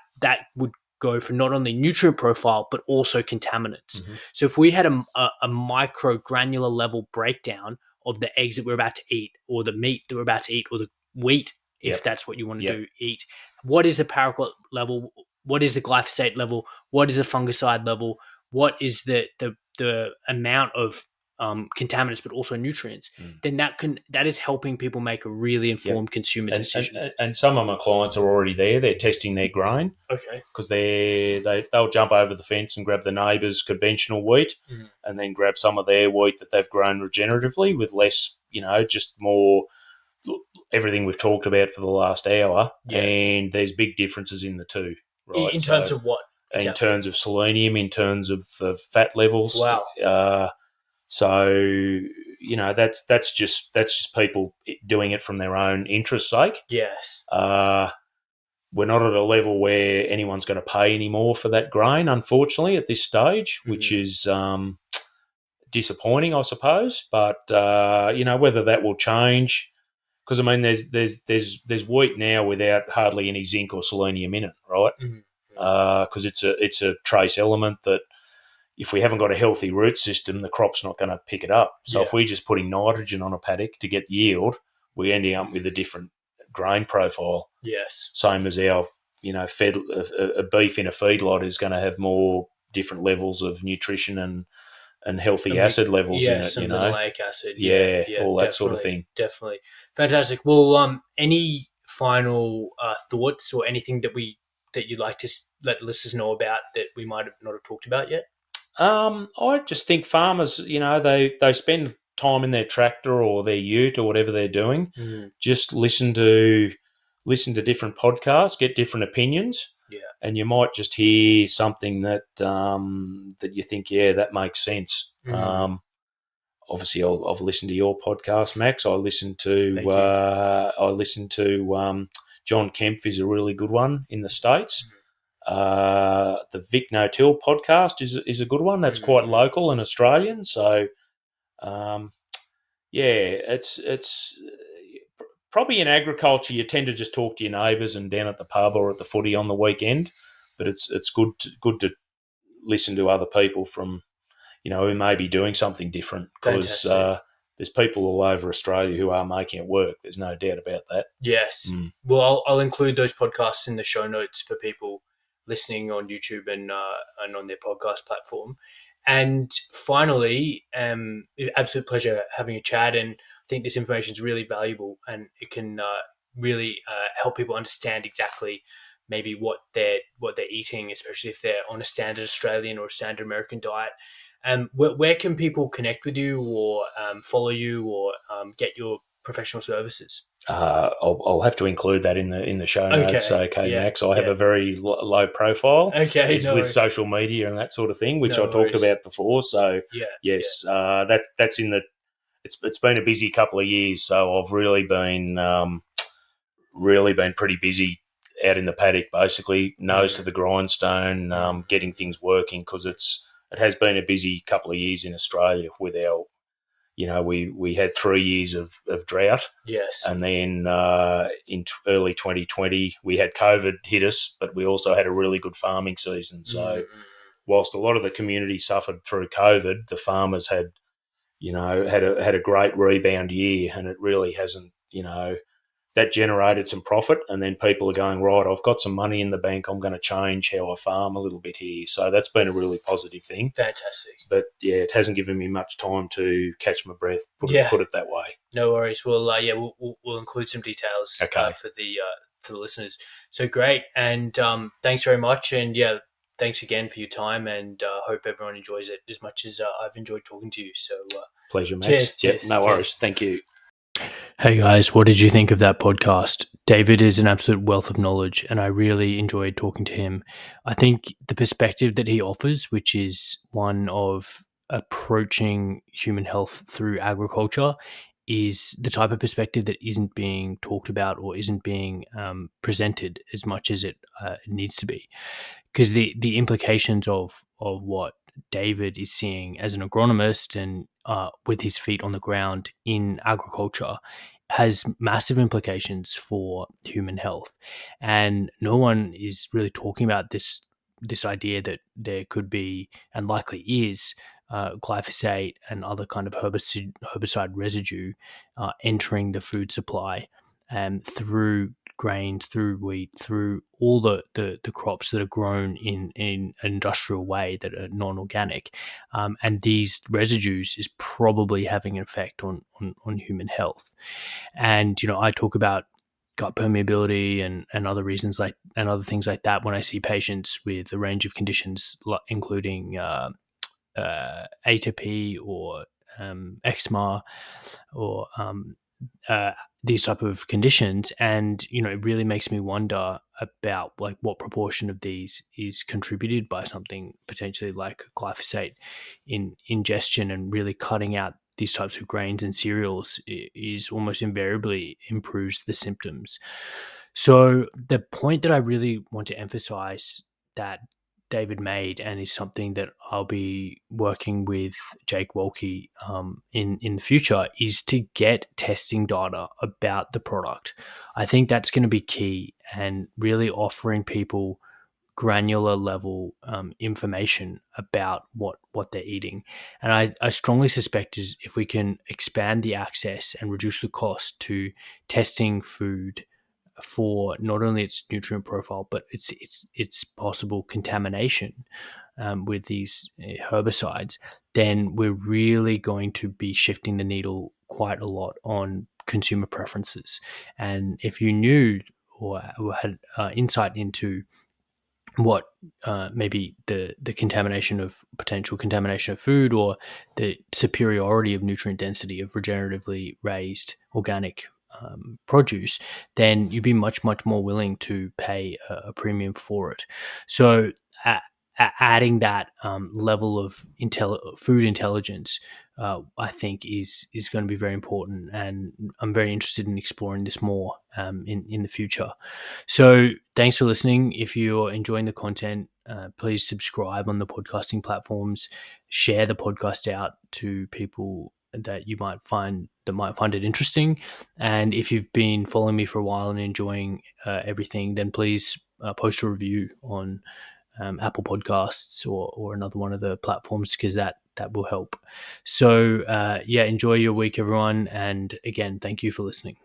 would go for not only nutrient profile, but also contaminants. So if we had a micro granular level breakdown of the eggs that we're about to eat, or the meat that we're about to eat, or the wheat, if that's what you want to eat, what is the paraquat level? What is the glyphosate level? What is the fungicide level? what is the amount of contaminants, but also nutrients, then that is helping people make a really informed consumer decision. And some of my clients are already there. They're testing their grain. Okay. Because they'll jump over the fence and grab the neighbour's conventional wheat and then grab some of their wheat that they've grown regeneratively with less, just more everything we've talked about for the last hour. Yeah. And there's big differences in the two, right? In terms of what? Exactly. In terms of selenium, in terms of fat levels. Wow. So that's just people doing it from their own interest sake. Yes. We're not at a level where anyone's going to pay any more for that grain, unfortunately, at this stage, which is disappointing, I suppose. But whether that will change, because there's wheat now without hardly any zinc or selenium in it, right? Because it's a trace element that if we haven't got a healthy root system, the crop's not going to pick it up. So if we're just putting nitrogen on a paddock to get yield, we're ending up with a different grain profile. Yes. Same as our, fed a beef in a feedlot is going to have more different levels of nutrition and healthy acid levels in it. Some linoleic acid. Yeah, all that sort of thing. Definitely. Fantastic. Well, any final thoughts or anything that you'd like to let the listeners know about that we might not have talked about yet? I just think farmers, they spend time in their tractor or their ute or whatever they're doing. Just listen to different podcasts, get different opinions, and you might just hear something that that you think, that makes sense. Obviously, I've listened to your podcast, Max. I listened to John Kempf is a really good one in the States. The Vic No-Till podcast is a good one. That's quite local and Australian. So, it's probably in agriculture you tend to just talk to your neighbours and down at the pub or at the footy on the weekend. But it's good to listen to other people from who may be doing something different, because there's people all over Australia who are making it work. There's no doubt about that. Yes. Well, I'll include those podcasts in the show notes for people listening on YouTube and on their podcast platform. And finally, absolute pleasure having a chat. And I think this information is really valuable, and it can really help people understand exactly maybe what they're eating, especially if they're on a standard Australian or a standard American diet. Where can people connect with you or follow you or get your professional services? I'll have to include that in the show notes. Okay, Max. I have a very low profile. Okay, with social media and that sort of thing, which I talked about before. So yes, that's in the. It's been a busy couple of years, so I've really been pretty busy out in the paddock, basically nose to the grindstone, getting things working, because it has been a busy couple of years in Australia with our, we had 3 years of drought. Yes. And then in early 2020, we had COVID hit us, but we also had a really good farming season. So whilst a lot of the community suffered through COVID, the farmers had a great rebound year, and it really hasn't, that generated some profit, and then people are going, right, I've got some money in the bank, I'm going to change how I farm a little bit here. So that's been a really positive thing. Fantastic. But it hasn't given me much time to catch my breath, put it that way. No worries. Well, we'll include some details for the listeners. So great, and thanks very much, and thanks again for your time, and hope everyone enjoys it as much as I've enjoyed talking to you. So pleasure, Max. Cheers. No worries. Thank you. Hey guys, what did you think of that podcast? David is an absolute wealth of knowledge, and I really enjoyed talking to him. I think the perspective that he offers, which is one of approaching human health through agriculture, is the type of perspective that isn't being talked about or isn't being presented as much as it needs to be. Because the implications of what David is seeing as an agronomist and with his feet on the ground in agriculture has massive implications for human health. And no one is really talking about this idea that there could be, and likely is, glyphosate and other kind of herbicide residue entering the food supply through grains, through wheat, through all the crops that are grown in an industrial way that are non-organic. And these residues is probably having an effect on human health. And, I talk about gut permeability and other reasons and other things like that when I see patients with a range of conditions, including atopy or eczema or uh, these type of conditions. And it really makes me wonder about like what proportion of these is contributed by something potentially like glyphosate in ingestion, and really cutting out these types of grains and cereals is almost invariably improves the symptoms. So the point that I really want to emphasize that David made, and is something that I'll be working with Jake Wolke in the future, is to get testing data about the product. I think that's going to be key, and really offering people granular level information about what they're eating. And I strongly suspect is if we can expand the access and reduce the cost to testing food for not only its nutrient profile but its possible contamination with these herbicides, then we're really going to be shifting the needle quite a lot on consumer preferences. And if you knew or had insight into what maybe the contamination of potential contamination of food, or the superiority of nutrient density of regeneratively raised organic produce, then you'd be much more willing to pay a premium for it. So adding that level of food intelligence, I think is going to be very important, and I'm very interested in exploring this more in the future. So thanks for listening. If you're enjoying the content, please subscribe on the podcasting platforms. Share the podcast out to people that you might find it interesting. And if you've been following me for a while and enjoying everything, then please post a review on Apple Podcasts or another one of the platforms, because that will help. So enjoy your week, everyone. And again, thank you for listening.